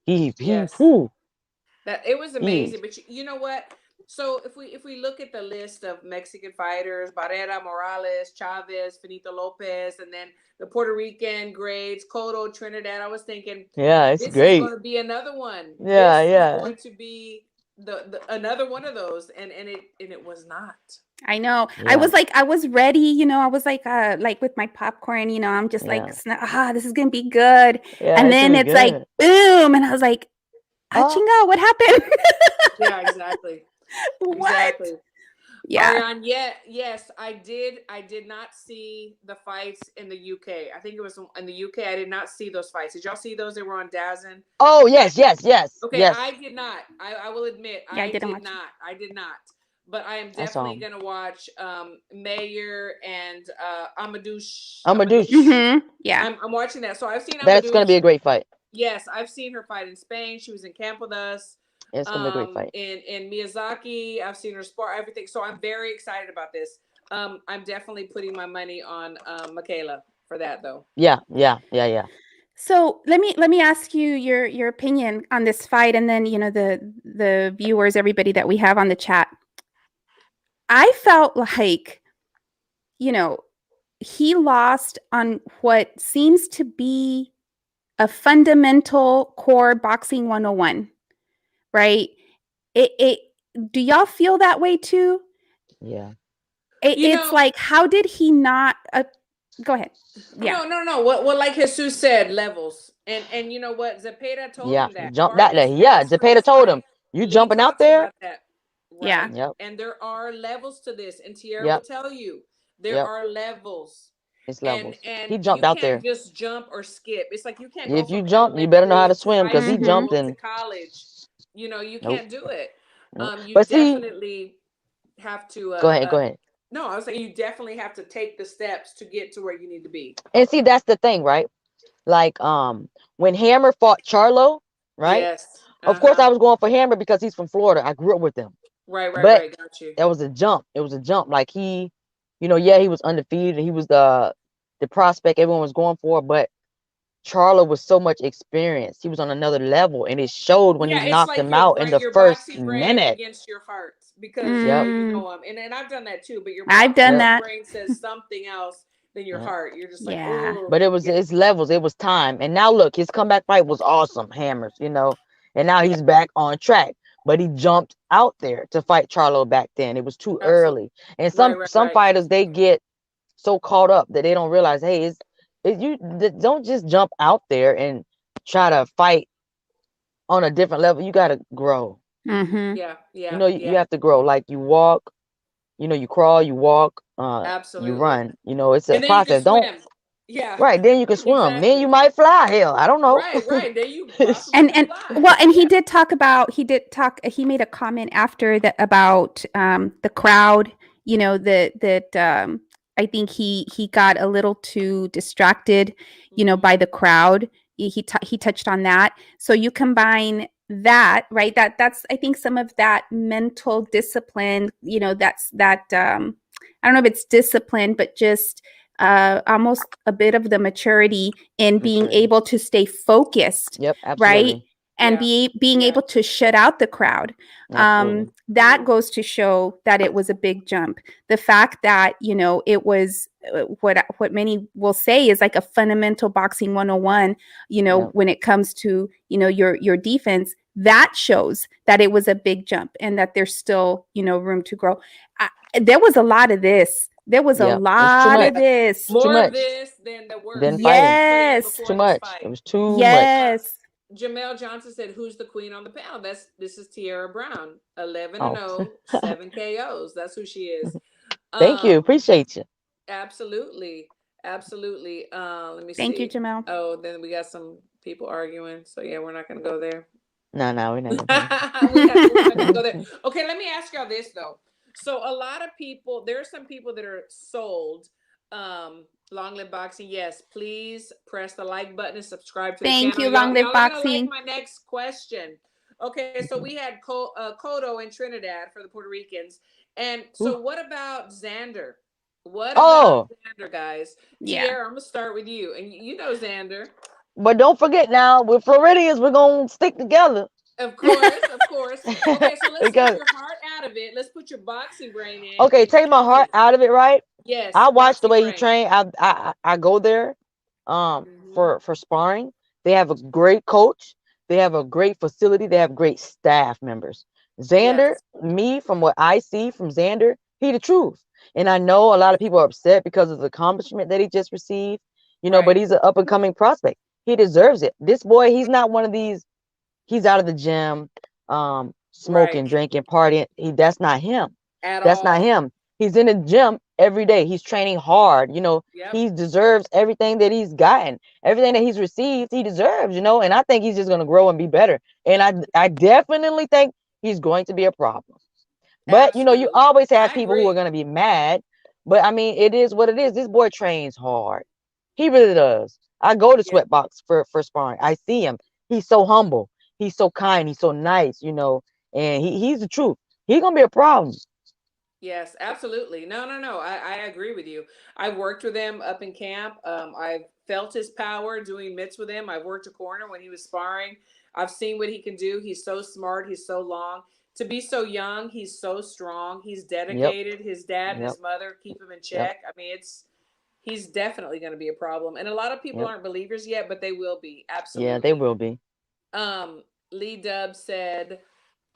that it was amazing. But you know what? So if we look at the list of Mexican fighters, Barrera, Morales, Chavez, Finito Lopez, and then the Puerto Rican grades, Cotto, Trinidad, I was thinking, it's this great. is going to be another one. Yeah, this is going to be the another one of those, and it was not. I know. Yeah. I was ready, I was like with my popcorn, I'm just like, this is gonna be good. And then it's like boom, and I was like, chinga, what happened? Yeah, exactly. What? Exactly. Yeah. Ariane, yes, I did not see the fights in the UK. I think it was in the UK. I did not see those fights. Did y'all see those? They were on DAZN. Oh, yes. Okay, yes. I did not. I will admit, I did not. But I am definitely gonna watch Mayer and Amadouche. Mm-hmm. Yeah, I'm watching that. So I've seen Amadouche. That's gonna be a great fight. Yes, I've seen her fight in Spain. She was in camp with us. It's gonna be a great fight. In Miyazaki, I've seen her spar everything. So I'm very excited about this. I'm definitely putting my money on Michaela for that though. Yeah. So let me ask you your opinion on this fight, and then the viewers, everybody that we have on the chat. I felt like, he lost on what seems to be a fundamental core boxing 101, right? It do y'all feel that way too? Yeah. It's like, how did he not? Go ahead. Yeah. No. What like Jesus said, levels. And you know what? Zepeda told him that. Jump that day. Yeah, Zepeda told him, you jumping out there? Right? Yeah. Yep. And there are levels to this, and Tierra will tell you there are levels. It's levels. And he jumped out there. Just jump or skip. It's like you can't. If you jump, you better know how to swim, because he jumped in college. You can't do it. You but definitely have to. Go ahead. No, I was saying you definitely have to take the steps to get to where you need to be. And see, that's the thing, right? Like when Hammer fought Charlo, right? Yes. Of course, I was going for Hammer because he's from Florida. I grew up with him. Right. Got you. That was a jump. It was a jump. Like he was undefeated. He was the prospect everyone was going for. But Charlo was so much experience. He was on another level, and it showed when he Yeah, it's knocked like him out in the your first boxing brain minute. against your heart because you Mm, know him, and I've done that too. But your I've done boxing Yep, that. brain says something else than your yep. heart. You're just like, Yeah. oh, But it was yeah, it's levels. It was time. And now look, his comeback fight was awesome, hammers, And now yeah, he's back on track. But he jumped out there to fight Charlo back then. It was too absolutely, early. And right, some right, some right. fighters they get so caught up that they don't realize, hey, don't just jump out there and try to fight on a different level. You gotta grow. Mm-hmm. Yeah, yeah, You yeah, have to grow. Like you walk, you crawl, you walk, you absolutely. run. It's a And then you can process. Don't swim. Yeah, right, then you can swim. Then you exactly. might fly. Hell, I don't know. Right, right. Then you possibly could And fly. well, and Yeah. he did talk, he made a comment after that about the crowd, that I think he got a little too distracted, Hmm. by the crowd. He touched on that. So you combine that, right? That's, I think, some of that mental discipline, that's that I don't know if it's discipline, but just almost a bit of the maturity in being Maturity. able to stay focused, Yep, right? absolutely. And Yeah, being yeah. able to shut out the crowd. Absolutely. That Hmm. goes to show that it was a big jump. The fact that, it was what many will say is like a fundamental boxing 101, Yep. when it comes to, your defense, that shows that it was a big jump and that there's still, room to grow. I, there was a lot of this. There was a Yep. It was too lot Yeah. of much. this. Too More of much. this than the Then words that he fighting. was putting Yes. Too before this much. It fight. was too much. Uh, Yes. Jamel Johnson said, "Who's the queen on the pound?" This is Tiara Brown, 11 and Oh. 0, 7 KOs. That's who she is. Thank you. Um, Appreciate you. absolutely, absolutely. Let me Thank you, see. Jamel. Oh, then we got some people arguing. So yeah, we're not gonna go there. No, no, we're not gonna do We're not gonna go there. that. Okay, let me ask y'all this though. So a lot of people, there are some people that are sold. Long live boxing. Yes, please press the like button and subscribe to the Thank channel. you, Long Live Y'all are gonna like Boxing. my next question. Okay, so we had Kodo in Trinidad for the Puerto Ricans, and Ooh. so what about Xander? What about Oh, Xander, guys? Yeah. Tierra, I'm gonna start with you, and you know Xander. but don't forget now, we're Floridians, we're gonna stick together. Of course, of course. Okay, so let's take Because your heart out of it. Let's put your boxing brain in. okay, take my Tell heart me. out of it, right? Yes, I watch the boxing way he brain. train. I go there Hmm. for sparring. They have a great coach. They have a great facility. They have great staff members. Xander, Yes, me from what I see from Xander, he the truth. And I know a lot of people are upset because of the accomplishment that he just received, but right, he's an up and coming prospect. He deserves it. This boy, he's not one of these. He's out of the gym, right. smoking, drinking, partying. That's not him. At That's not all. him. He's in the gym every day. He's training hard. Yep. He deserves everything that he's gotten, everything that he's received. He deserves. And I think he's just gonna grow and be better. And I definitely think he's going to be a problem. But you Absolutely. always have I people who are agree. gonna be mad. But I mean, it is what it is. This boy trains hard. He really does. I go to Yeah. Sweatbox for sparring. I see him. He's so humble. He's so kind. He's so nice. And he's the truth. He's gonna be a problem. Yes, absolutely. No, no, no. I agree with you. I've worked with him up in camp. I've felt his power doing mitts with him. I've worked a corner when he was sparring. I've seen what he can do. He's so smart. He's so long. To be so young, he's so strong. He's Yep. dedicated. His dad and Yep. his mother keep him in Yep. check. I mean, he's definitely going to be a problem. And a lot of people Yep. aren't believers yet, but they will be. Yeah, they Absolutely. will be. Um, Lee Dub said,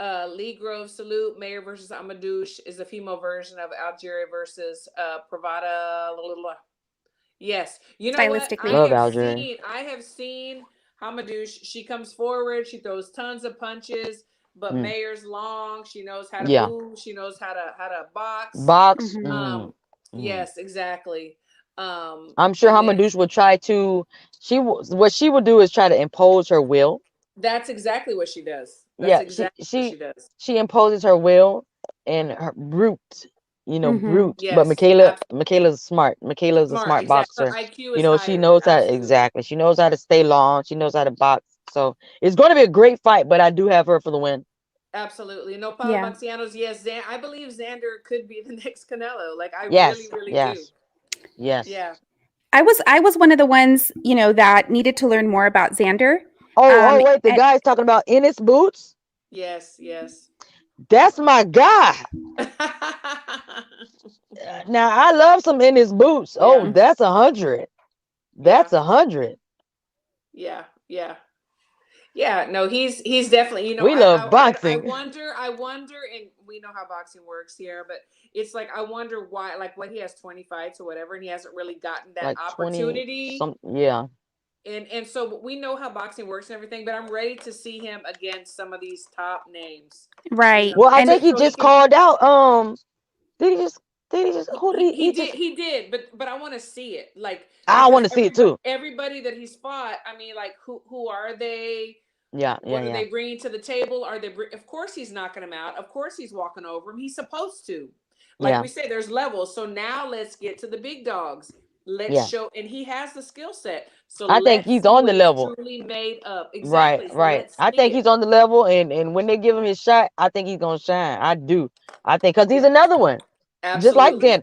Lee Grove salute. Mayor versus Amadouche is a female version of Algeria versus Pravada. Blah, blah, blah. Yes. You know what? I Stylistically. Love have Algeria. seen I have seen Hamadouche. She comes forward, she throws tons of punches, but Mm. Mayor's long. She knows how to Yeah. move. She knows how to box. Box. Hmm. Mm. Um, Mm. yes, exactly. I'm sure And then Hamadouche would try to. What she would do is try to impose her will. that's exactly what she does. That's Yeah, she exactly what she she does. she imposes her will and her brute, Hmm. brute. But Yes, Michaela's smart. Michaela's a smart. smart Exactly. Her boxer. IQ is She higher. knows how Absolutely. exactly. She knows how to stay long. She knows how to box. So it's going to be a great fight. But I do have her for the win. Absolutely. No Paulo Yeah. Baxianos. Yes, I believe Xander could be the next Canelo. Like I really, Yes, really do. yes, yes. Yeah. I was one of the ones, that needed to learn more about Xander. Oh, wait, the And guy's talking about Ennis Boots. Yes, yes. That's my guy. Now I love some Ennis Boots. Oh, Yeah, that's 100. yeah, That's 100. yeah, yeah. Yeah, no, he's definitely, We love I boxing. wonder, and we know how boxing works here, but it's like I wonder why, like what he has 20 fights or whatever, and he hasn't really gotten that Like 20 opportunity. some, yeah. And so we know how boxing works and everything, but I'm ready to see him against some of these top names. right. Well, I And think he So he just can. called out. Did he just? Who did He just? did, but I want to see it, like, I because want to see it too. everybody that he's fought, I mean, like, who are they? Yeah, yeah, What are yeah, they bringing to the table? Of course he's knocking him out. Of course he's walking over him. He's supposed to. Like yeah, we say, there's levels. So now let's get to the big dogs. Let's yeah. show, and he has the skill set. So I think let's he's see on what the he's level. truly made of. Right, Exactly. So right. let's I see think it. he's on the level, and when they give him his shot, I think he's gonna shine. I do. I think because he's Yeah, another one. Just like absolutely. Dan,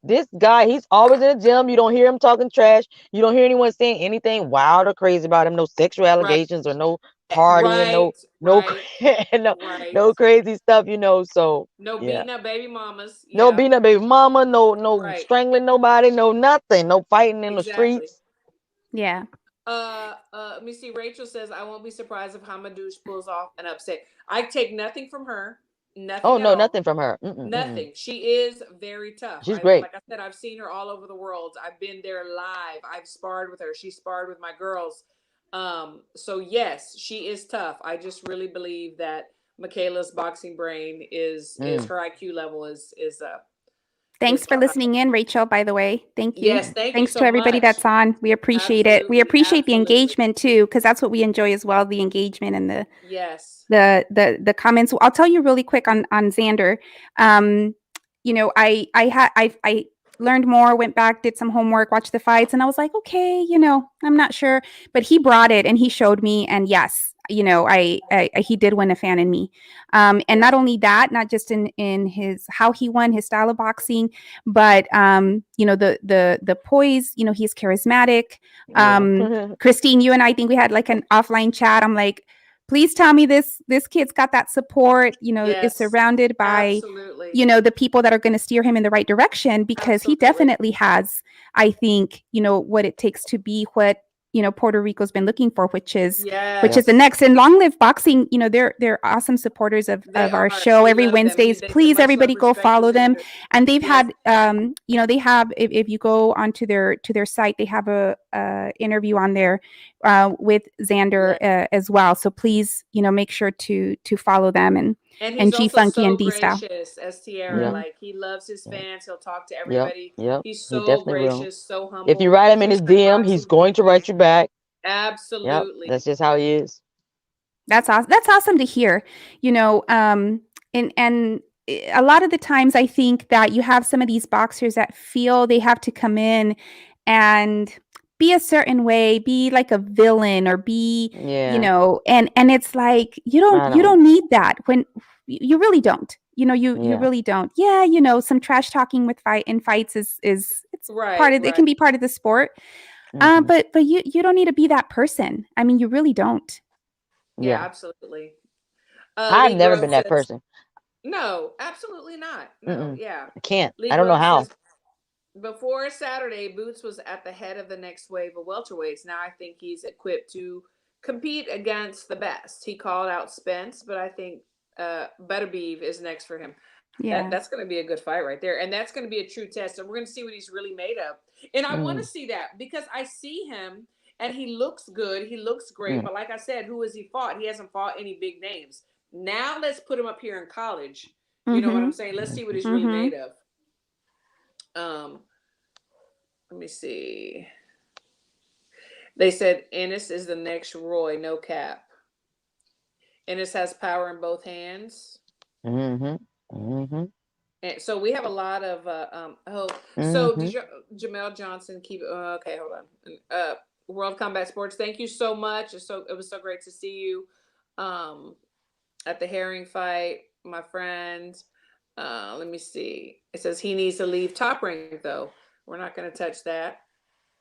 this guy, he's always in the gym. You don't hear him talking trash. You don't hear anyone saying anything wild or crazy about him. No sexual Right. allegations or no partying, Right. no Right. no, Right. no crazy stuff. So No yeah, beating up baby mamas. no Yeah. beating a baby mama, no Right. strangling nobody, no nothing, no fighting in the Exactly. streets. yeah. Let me see. Rachel says, I won't be surprised if Hamadouche pulls off an upset. I take nothing from her, Oh nothing at no, all. nothing from her. Mm-mm. Nothing. She is very tough. She's great. Like I said, I've seen her all over the world. I've been there live. I've sparred with her. She sparred with my girls. So yes, she is tough. I just really believe that Michaela's boxing brain is Mm. her IQ level is Thanks for high. listening in, Rachel, by the way. Thank you. Yes, thank you Thanks so to everybody much. that's on. We appreciate it. We Absolutely, appreciate the absolutely. engagement too, because that's what we enjoy as well, the engagement and Yes. the comments. I'll tell you really quick on Xander. Um, I learned more, went back, did some homework, watched the fights, and I was like, okay, I'm not sure, but he brought it and he showed me, and yes, he did win a fan in me. And Yeah. not only that, not just in his how he won, his style of boxing, but the poise. He's charismatic. Yeah. Christine, you and I think we had like an offline chat. I'm like, please tell me this kid's got that support, is Yes. surrounded by, Absolutely. the people that are going to steer him in the right direction, because he Absolutely. definitely has, I think, what it takes to be what Puerto Rico's been looking for, which is the Yes. next. And Long Live Boxing, they're awesome supporters They of our are. show We every love them. Wednesdays. They said Please, much love, everybody, go respect to follow them. Xander. And they've Yes. had they have, if you go onto their site, they have a interview on there with Xander Yes. as well. So please, make sure to follow them, And and he's G also Funky so and D Style. gracious as Tierra. Yep. Mhm. Like he loves his Yep. fans. He'll talk to Yep. everybody. Yep. He's He so definitely will. gracious, so If you humble. write him in True his to DM, he's boxing going to family. write you back. Yep. Absolutely. That's just how he is. That's awesome. That's awesome to hear. And a lot of the times, I think that you have some of these boxers that feel they have to come in and be a certain way, be like a villain, or be, Yeah. and it's like I you don't. don't need that when you really don't. You Yeah. really don't. Yeah, some trash talking with fights is it's part Right. of, it Right. can be part of the sport. Hmm. But you don't need to be that person. I mean, you really don't. Yeah. Yeah. Absolutely. I've Lee never Grove been that says, person. no, absolutely not. No. Mm-mm. Yeah. I can't. Lee I don't know Grove how. says, before Saturday, Boots was at the head of the next wave of welterweights. Now I think he's equipped to compete against the best. He called out Spence, but I think Butterbeef is next for him. Yeah. That's going to be a good fight right there, and that's going to be a true test. And we're going to see what he's really made of. And I want to Mm, see that because I see him and he looks good. He looks great. mm, But like I said, who has he fought? He hasn't fought any big names. Now let's put him up here in college. You know what I'm Mhm. saying? Let's see what mhm. he's really Mhm. made of. Um, Let me see. They said Ennis is the next Roy, no cap. Ennis has power in both hands. Mhm. Mhm. And so we have a lot of so did Mhm. you Jamel Johnson keep okay, hold on. World Combat Sports, thank you so much. It was so great to see you um at the herring fight, my friend. Let me see. It says he needs to leave Top Rank though. We're not going to touch that.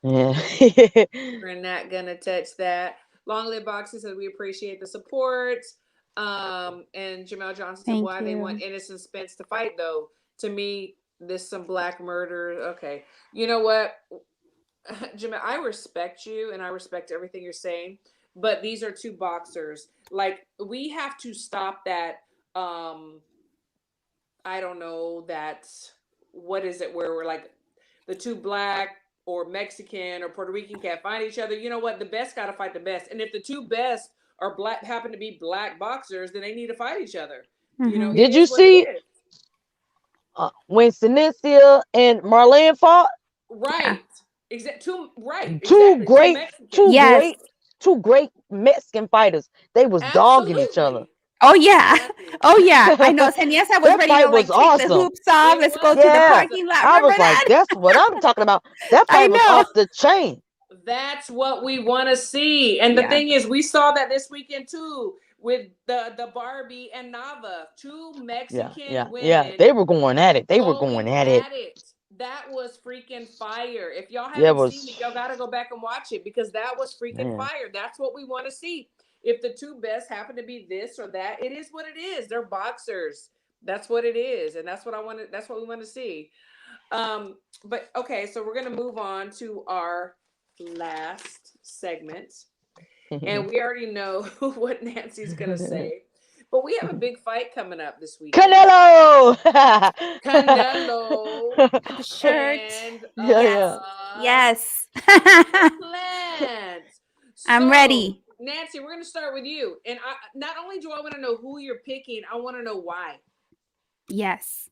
Yeah. We're not gonna touch that. Long Live Boxing said we appreciate the support. And Jamel Johnson said Thank why they want you. Innocent Spence to fight though. To me, this some black murder. Okay, you know what, Jamel, I respect you and I respect everything you're saying, but these are two boxers. Like we have to stop that. I don't know that. What is it where we're like the two black or Mexican or Puerto Rican can't find each other? You know what? The best got to fight the best. And if the two best are black, happen to be black boxers, then they need to fight each other. You know, Mm-hmm. it Did you is what it see is. when Sinencia and Marlene fought? Yeah. Right. Right. Two Exactly. Two great, two Mexicans. Yes. great, two great Mexican fighters. They was dogging each other. Absolutely. Oh yeah. Exactly. Oh yeah. I know. Seniesa was That ready to fight was like take the awesome. hoops off. It Let's go was to the Yeah, awesome. parking lot. I Remember was like, that? that's what I'm talking about. That I fight was know. off the chain. That's what we want to see. And the Yeah. thing is, we saw that this weekend too with the Barbie and Nava, two Mexican Yeah. women They were going at it. They were going going at it. at it. That was freaking fire. If y'all Yeah, it haven't seen it, was. y'all got to go back and watch it because that was freaking Man. fire. That's what we want to see. If the two best happen to be this or that, it is what it is. They're boxers. That's what it is, and that's what I wanted. That's what we want to see. But okay, so we're gonna move on to our last segment, and we already know what Nancy's gonna say. But we have a big fight coming up this weekend. Canelo. Canelo The shirt. and Yeah, Yes. yeah. Yes. Plant. I'm So, ready. Nancy, we're gonna start with you. And I not only do I want to know who you're picking, I want to know why. Yes.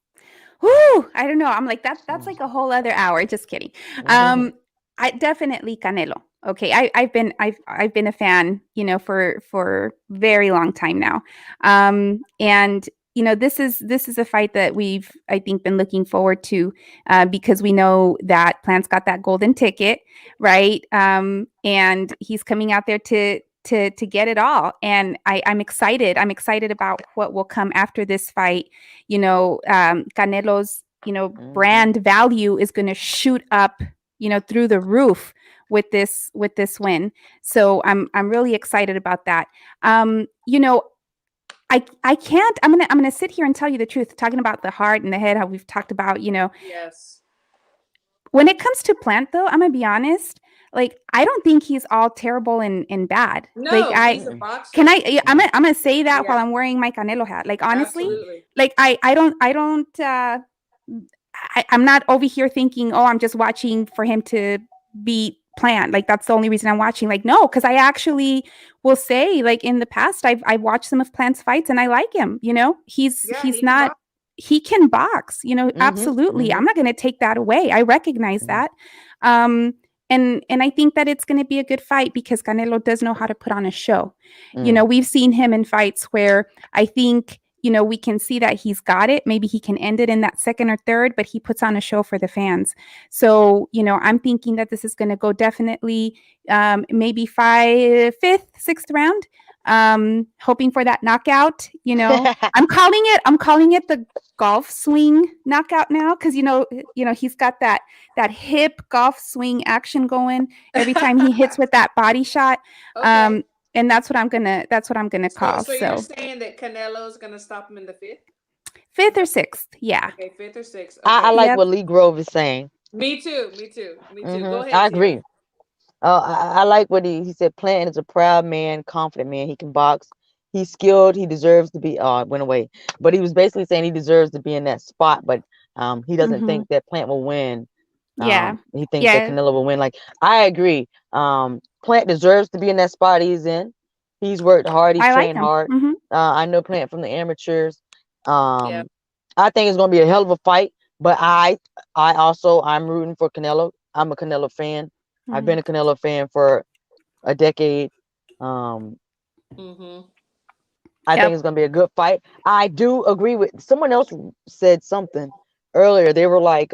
Whoo! I don't know. I'm like that's like a whole other hour. Just kidding. Um, I definitely Canelo. Okay. I've been a fan, for very long time now. And this is a fight that we've, I think, been looking forward to, because we know that Plant's got that golden ticket, right? And he's coming out there to get it all. And I'm excited. I'm excited about what will come after this fight. Canelo's, brand value is going to shoot up, through the roof with this win. So I'm really excited about that. I can't. I'm gonna sit here and tell you the truth. Talking about the heart and the head, how we've talked about, Yes. when it comes to Plant, though, I'm gonna be honest. Like, I don't think he's all terrible and bad. Like, No, he's a boxer. can I? Yeah, I'm gonna say that Yeah. while I'm wearing my Canelo hat. Like, honestly, Absolutely. like I don't. I'm not over here thinking, oh, I'm just watching for him to beat Plant. Like, that's the only reason I'm watching. Like, no, because I actually will say, like, in the past, I've watched some of Plant's fights and I like him. He's Yeah, he's he can not. box. He can box. Absolutely. I'm not going to take that away. I recognize that. And I think that it's going to be a good fight because Canelo does know how to put on a show. We've seen him in fights where I think, we can see that he's got it. Maybe he can end it in that second or third, but he puts on a show for the fans. So, I'm thinking that this is going to go definitely maybe fifth, sixth round. Hoping for that knockout. I'm calling it the golf swing knockout now because he's got that hip golf swing action going every time he hits with that body shot. Okay. And that's what I'm gonna call. So you're saying that Canelo's gonna stop him in the fifth or sixth, yeah. Okay, fifth or sixth. Okay. I like what Lee Grove is saying. Me too. Go ahead, I Tiara. agree. I like what he said. Plant is a proud man, confident man. He can box. He's skilled. He deserves to be. It went away. But he was basically saying he deserves to be in that spot. But he doesn't think that Plant will win. Yeah. He thinks that Canelo will win. Like, I agree. Plant deserves to be in that spot he's in. He's worked hard. He's trained hard. I know Plant from the amateurs. I think it's gonna be a hell of a fight. But I'm rooting for Canelo. I'm a Canelo fan. I've been a Canelo fan for a decade. I think it's going to be a good fight. I do agree with someone else said something earlier. They were like,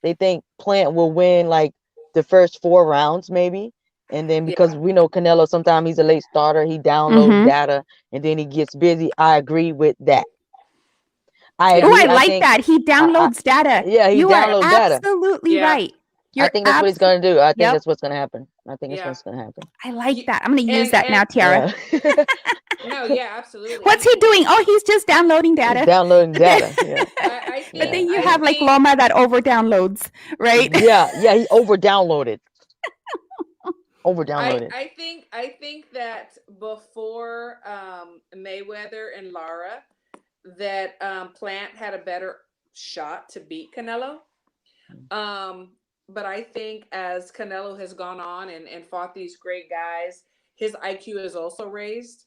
they think Plant will win like the first 4 rounds, maybe. And then because we know Canelo, sometimes he's a late starter. He downloads data and then he gets busy. I agree with that. I like that. He downloads data. Yeah, he you downloads are data. absolutely right. I You're think that's what he's absolutely. gonna do. I think Yep. that's what's gonna happen. I think that's Yeah. what's gonna happen. I like that. I'm going to use that And now, Tiara. Yeah. no, yeah, absolutely. What's he doing? Oh, he's just downloading He's data. downloading But then, data. Yeah. I but think Yeah. then you I have like think Loma that over downloads, right? Yeah. Yeah. He over downloaded. Over downloaded. I think that before Mayweather and Lara, that Plant had a better shot to beat Canelo. Um, but I think as Canelo has gone on and fought these great guys, his IQ is also raised.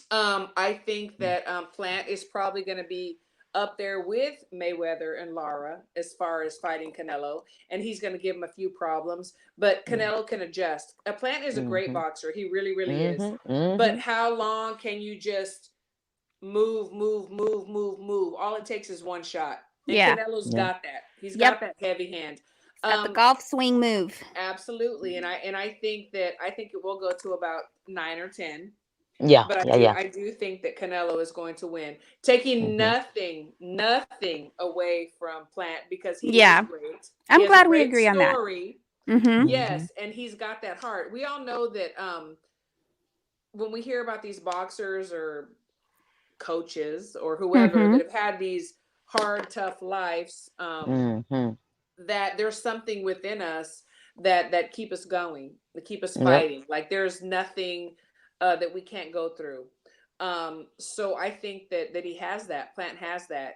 I think that Plant is probably going to be up there with Mayweather and Lara as far as fighting Canelo, and he's going to give him a few problems. But Canelo can adjust. A Plant is a great Mm-hmm. boxer; he really, really is. Mm-hmm. Mm-hmm. But how long can you just move, move, move, move, move? All it takes is one shot, and Yeah. Canelo's Yeah. got that. He's Yep. got that heavy hand. It's got the Um, golf swing move. Absolutely, and I think that I think it will go to about 9 or 10. Yeah. But Yeah. Yeah. I do think that Canelo is going to win, taking Mm-hmm. nothing away from Plant because he is Yeah. great. He I'm has a glad we great agree on that. story. Mm-hmm. Mm-hmm. Yes, and he's got that heart. We all know that when we hear about these boxers or coaches or whoever Mm-hmm. that have had these hard, tough lives, Mm-hmm. that there's something within us that keep us going, that keep us Yep. fighting. Like there's nothing that we can't go through. So I think that he has that. Plant has that.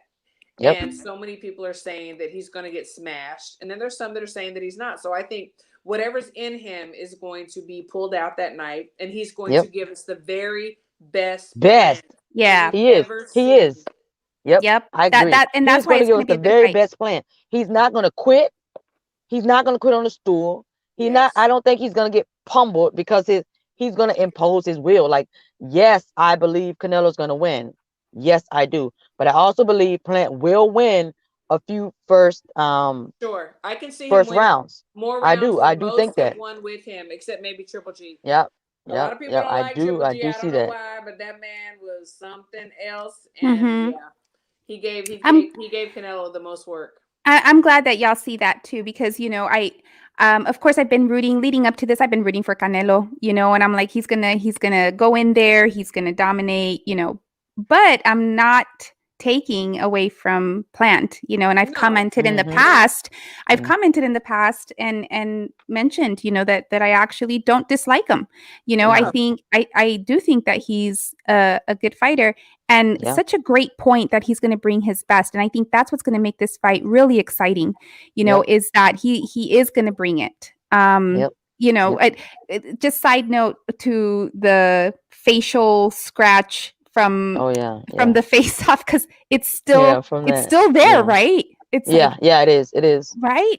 Yep. And so many people are saying that he's going to get smashed, and then there's some that are saying that he's not. So I think whatever's in him is going to be pulled out that night, and he's going to Yep. give us the very best Best. Plant that Yeah. we've He is. ever He seen. is. Yep. Yep. I That agree. that and He's that's why going to it's give going us to be the a good very fight. best plan. He's not going to quit. He's not going to quit on the stool. He not. I Yes. don't think he's going to get pummeled because he's going to impose his will. Like, yes, I believe Canelo's going to win. Yes, I do. But I also believe Plant will win a few Sure. I can see him first winning rounds. more I rounds do. I than do think most have that. won with him, except maybe Triple G. Yep. A lot Yep. of people Yep. don't I like do. Triple I G. do I see don't know that. why, but that man was something else. And Mm-hmm. yeah, he gave he I'm gave he gave Canelo the most work. I'm glad that y'all see that too, because I of course I've been rooting leading up to this. I've been rooting for Canelo, and I'm like he's gonna go in there, he's gonna dominate, but I'm not taking away from Plant, and No, Mm-hmm. I've commented in the past and mentioned, that I actually don't dislike him. I Mm-hmm. no, think I do think that he's a good fighter, and Yeah. such a great point that he's going to bring his best. And I think that's what's going to make this fight really exciting, Yep. is that he is going to bring it. Yep. Yep. Just side note to the facial scratch Oh yeah. from Yeah. the face off, because Yeah. From it's that. still there, Yeah. right? It's like, Yeah. Yeah. It is. It is. right?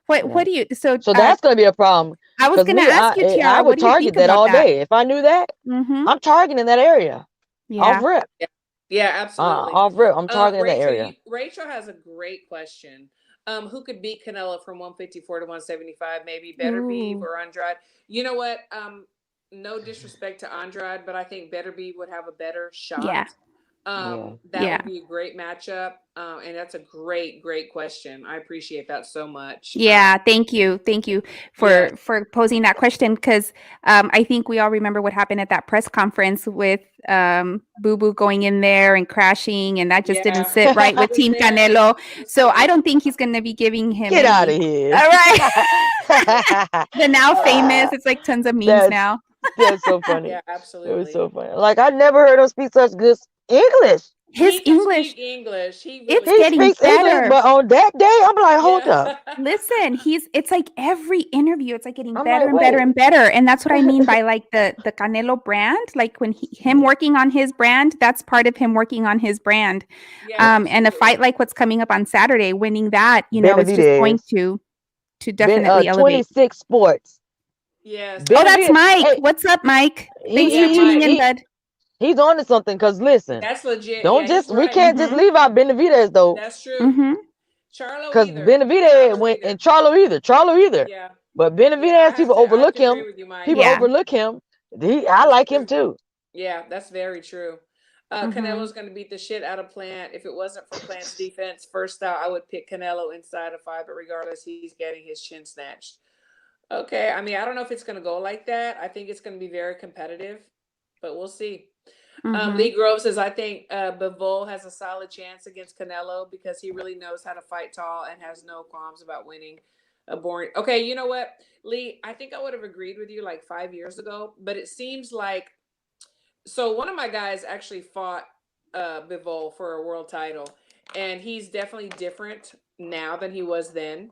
What Yeah. do you so So that's gonna be a problem. I was Cause gonna me, ask you, I Tiara, what would do you think target that about all that? day. If I knew that, Mm-hmm. I'm targeting that area. Off Yeah. rip. yeah, yeah, absolutely. Off rip. I'm targeting that area. Rachel has a great question. Who could beat Canelo from 154 to 175? Maybe Better Beeve Ooh. or Andrade. You know what? No disrespect to Andrade, but I think Better Beeve would have a better shot. Yeah. Yeah. That Yeah. would be a great matchup. And that's a great question. I appreciate that so much. Yeah, thank you. Thank you Yes. for posing that question, because I think we all remember what happened at that press conference with Boo Boo going in there and crashing, and that just didn't Yeah. sit right It with was Team very, Canelo. it was So I very, don't think he's going to be giving him Get out of any. here. All right. The now famous. right. It's like tons of memes that's now. that's so funny. Yeah, It was absolutely. so funny. Like I never heard him speak such good English. His He can English, speak English. He it's really He can. getting speaks English, better. but on that day, I'm like, hold Yeah. up. Listen, it's like every interview, it's like getting I'm better like, and better wait. and better. And that's what I mean by like the Canelo brand, like when him working on his brand, that's part of him working on his brand. Yeah, And a fight absolutely. like what's coming up on Saturday, winning that, is just going Benavidez. to definitely elevate. 26 Sports. Yes. Oh, that's Benavidez. Mike. Hey, What's up, Mike? Thanks for Yeah, tuning Mike. in, bud. he's on to something. Cause listen, That's legit. don't Yeah, he's just we right. can't just Mm-hmm. leave out Benavidez though. That's true. Mm-hmm. Charlo Cause either. Benavidez Charlo went either. and Charlo either. Yeah. But Yeah, Benavidez, people I have overlook to agree him. with you, Mike. People Yeah. overlook him. I That's like him true. too. Yeah, that's very true. Canelo's going to beat the shit out of Plant. If it wasn't for Plant's defense, first out, I would pick Canelo inside of 5, but regardless, he's getting his chin snatched. Okay, I mean, I don't know if it's going to go like that. I think it's going to be very competitive, but we'll see. Lee Grove says, I think Bivol has a solid chance against Canelo because he really knows how to fight tall and has no qualms about winning a boring. Okay, you know what, Lee? I think I would have agreed with you like 5 years ago, but it seems like so one of my guys actually fought Bivol for a world title, and he's definitely different now than he was then,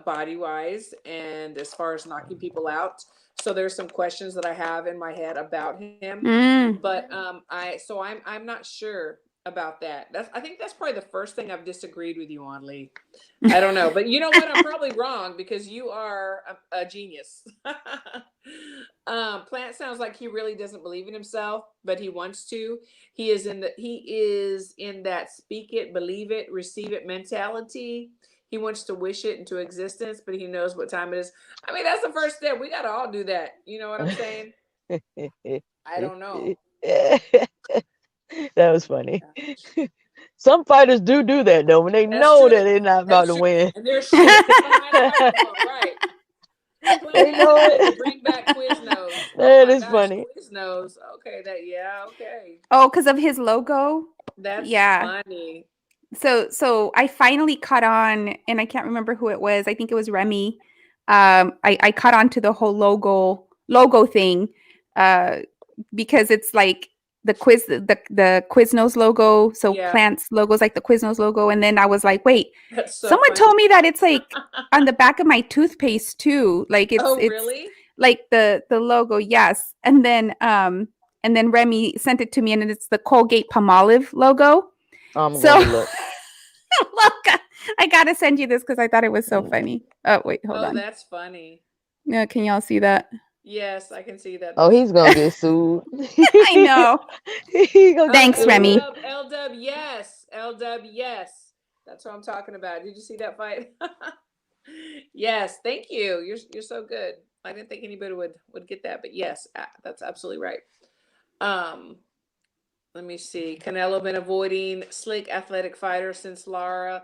body wise, and as far as knocking people out. So there's some questions that I have in my head about him, but I'm not sure about that. I think that's probably the first thing I've disagreed with you on, Lee. I don't know, but you know what? I'm probably wrong because you are a genius. Plant sounds like he really doesn't believe in himself, but he wants to. He is in that speak it, believe it, receive it mentality. He wants to wish it into existence, but he knows what time it is. I mean, that's the first step. We got to all do that. You know what I'm saying? I don't know. That was funny. Some fighters do that though when they know that they're not about to win. And they're shit behind the microphone, right? They know it. Bring back Quiznos. That is funny. Quiznos. Okay, okay. Oh, because of his logo. That's funny. So I finally caught on, and I can't remember who it was. I think it was Remy. I caught on to the whole logo thing, because it's like the Quiznos logo. So Plant's logo is like the Quiznos logo, and then I was like, wait, someone told me that it's like on the back of my toothpaste too. Like it's really? Like the logo, yes. And then Remy sent it to me, and it's the Colgate Palmolive logo. Look, I gotta send you this because I thought it was so funny. Oh wait, hold on. Oh, that's funny. Yeah, can y'all see that? Yes, I can see that. Oh, he's gonna get sued. I know. Thanks, Remy. LW, yes. LW, yes. That's what I'm talking about. Did you see that fight? Yes, thank you. You're so good. I didn't think anybody would get that, but yes, that's absolutely right. Let me see. Canelo been avoiding slick athletic fighter since Lara.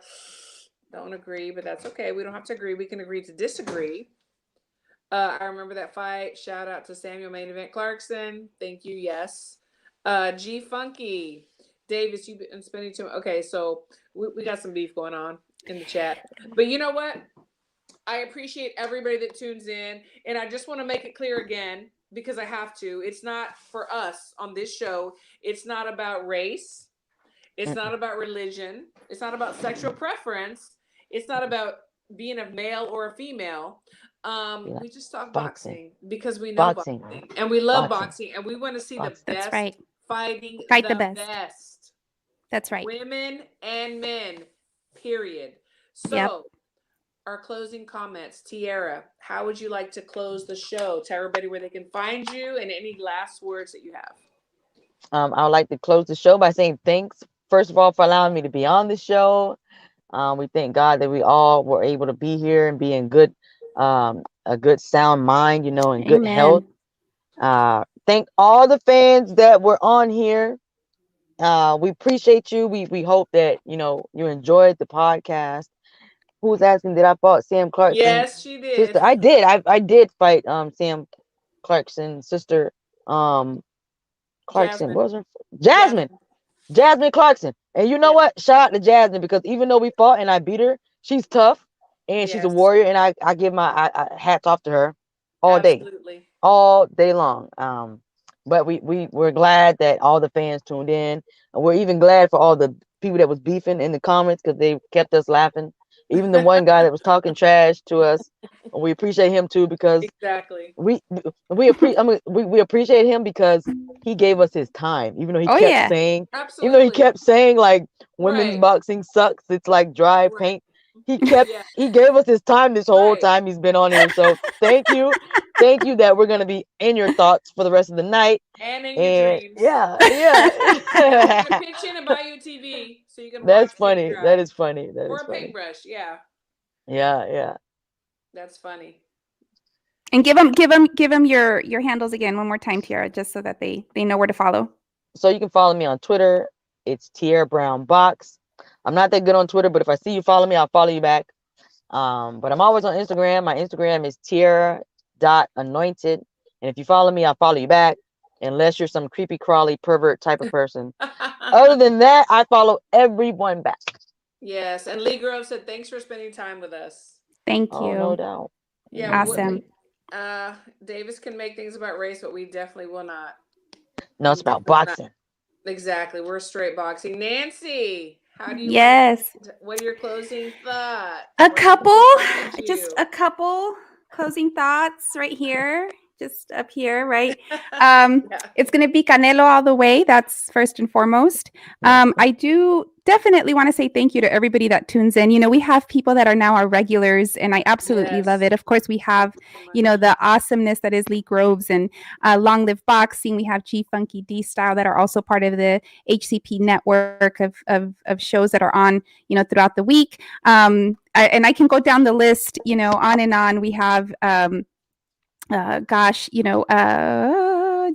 Don't agree, but that's okay. We don't have to agree. We can agree to disagree. I remember that fight. Shout out to Samuel Main Event Clarkson. Thank you. Yes. G Funky. Davis, you've been spending too much. Okay, so we got some beef going on in the chat. But you know what? I appreciate everybody that tunes in. And I just want to make it clear again, because I have to. It's not for us on this show. It's not about race. It's not about religion. It's not about sexual preference. It's not about being a male or a female. We just talk boxing because we know boxing and we love boxing and we want to see the best fighting the best. That's right. Women and men, period. So our closing comments. Tierra, how would you like to close the show? Tell everybody where they can find you and any last words that you have. I would like to close the show by saying thanks, first of all, for allowing me to be on the show. We thank God that we all were able to be here and be in a good sound mind, and good health. Thank all the fans that were on here. We appreciate you. We hope that, you enjoyed the podcast. Who's asking, did I fight Sam Clarkson? Yes, she did. Sister, I did. I did fight Sam Clarkson's sister. Clarkson. Jasmine. What was her? Jasmine Clarkson. And you know what? Shout out to Jasmine, because even though we fought and I beat her, she's tough and she's a warrior, and I give my hats off to her all day long. But we're glad that all the fans tuned in, and we're even glad for all the people that was beefing in the comments, because they kept us laughing. Even the one guy that was talking trash to us, we appreciate him too, because we appreciate him because he gave us his time, even though he kept saying, like women's boxing sucks, it's like dry paint. He gave us his time this whole time he's been on here. So thank you that we're gonna be in your thoughts for the rest of the night and in your dreams. Yeah. Pitch in and buy you a TV so you can. That's funny. That is funny. Or a paintbrush. Yeah. That's funny. And give them your handles again one more time, Tiara, just so that they know where to follow. So you can follow me on Twitter. It's Tierra Brown Box. I'm not that good on Twitter, but if I see you follow me, I'll follow you back. But I'm always on Instagram. My Instagram is Tiara.anointed. And if you follow me, I'll follow you back. Unless you're some creepy crawly pervert type of person. Other than that, I follow everyone back. Yes, and Lee Grove said, "Thanks for spending time with us." Thank Oh, no you. doubt. Yeah, Awesome. Davis can make things about race, but we definitely will not. No, it's about boxing. Exactly, we're straight boxing. Nancy, how do you want Yes. what are your closing thoughts? A Where can couple, people find just you? a couple closing thoughts right here, just up here, right? Yeah. It's going to be Canelo all the way. That's first and foremost. I do definitely want to say thank you to everybody that tunes in. You know, we have people that are now our regulars, and I absolutely love Yes. it. Of course, we have, you know, the awesomeness that is Lee Groves and Long Live Boxing. We have G Funky D Style that are also part of the HCP network of shows that are on, you know, throughout the week. And I can go down the list, you know, on and on. We have, you know,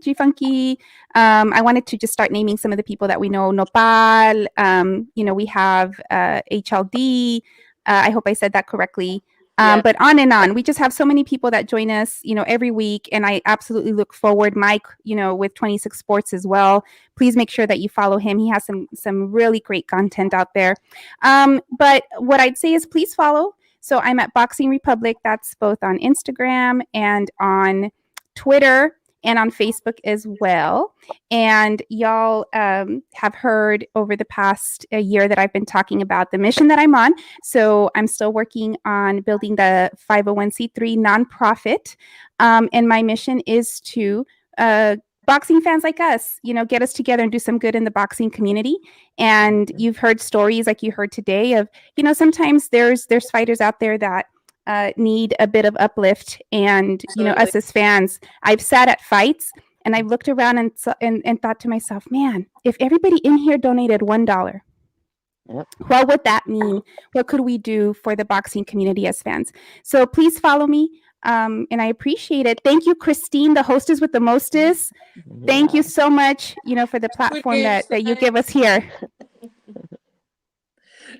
G Funky. I wanted to just start naming some of the people that we know. Nopal. You know, we have HLD. I hope I said that correctly. Yes. But on and on. We just have so many people that join us, you know, every week. And I absolutely look forward. Mike, you know, with 26 Sports as well. Please make sure that you follow him. He has some really great content out there. But what I'd say is please follow. So I'm at Boxing Republic. That's both on Instagram and on Twitter and on Facebook as well. And y'all have heard over the past year that I've been talking about the mission that I'm on. So I'm still working on building the 501c3 nonprofit. And my mission is to boxing fans like us, you know, get us together and do some good in the boxing community. And you've heard stories like you heard today of, you know, sometimes there's fighters out there that need a bit of uplift. And, you know, us as fans, I've sat at fights and I've looked around and thought to myself, man, if everybody in here donated $1, what would that mean? What could we do for the boxing community as fans? So please follow me. And I appreciate it. Thank you, Christine, the hostess with the mostest. Thank you so much, you know, for the platform that you give us here.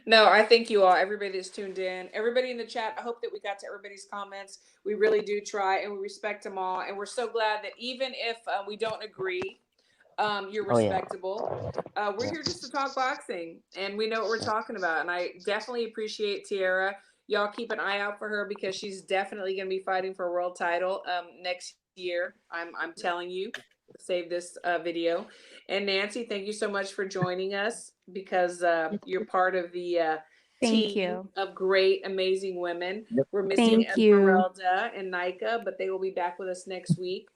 No, I thank you all, everybody that's tuned in, everybody in the chat. I hope that we got to everybody's comments. We really do try, and we respect them all. And we're so glad that even if we don't agree, you're respectable. We're here just to talk boxing, and we know what we're talking about. And I definitely appreciate Tiara. Y'all keep an eye out for her because she's definitely going to be fighting for a world title next year. I'm telling you. Save this video. And Nancy, thank you so much for joining us because you're part of the team of great, amazing women. We're missing Esmeralda and Nika, but they will be back with us next week.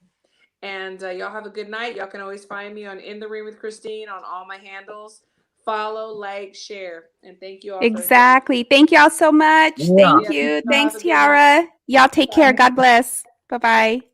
And y'all have a good night. Y'all can always find me on In the Ring with Christine on all my handles. Follow, like, share. And thank you all. Exactly. Thank y'all so much. Thank you. Thanks, Tiara. Y'all take care. God bless. Bye-bye.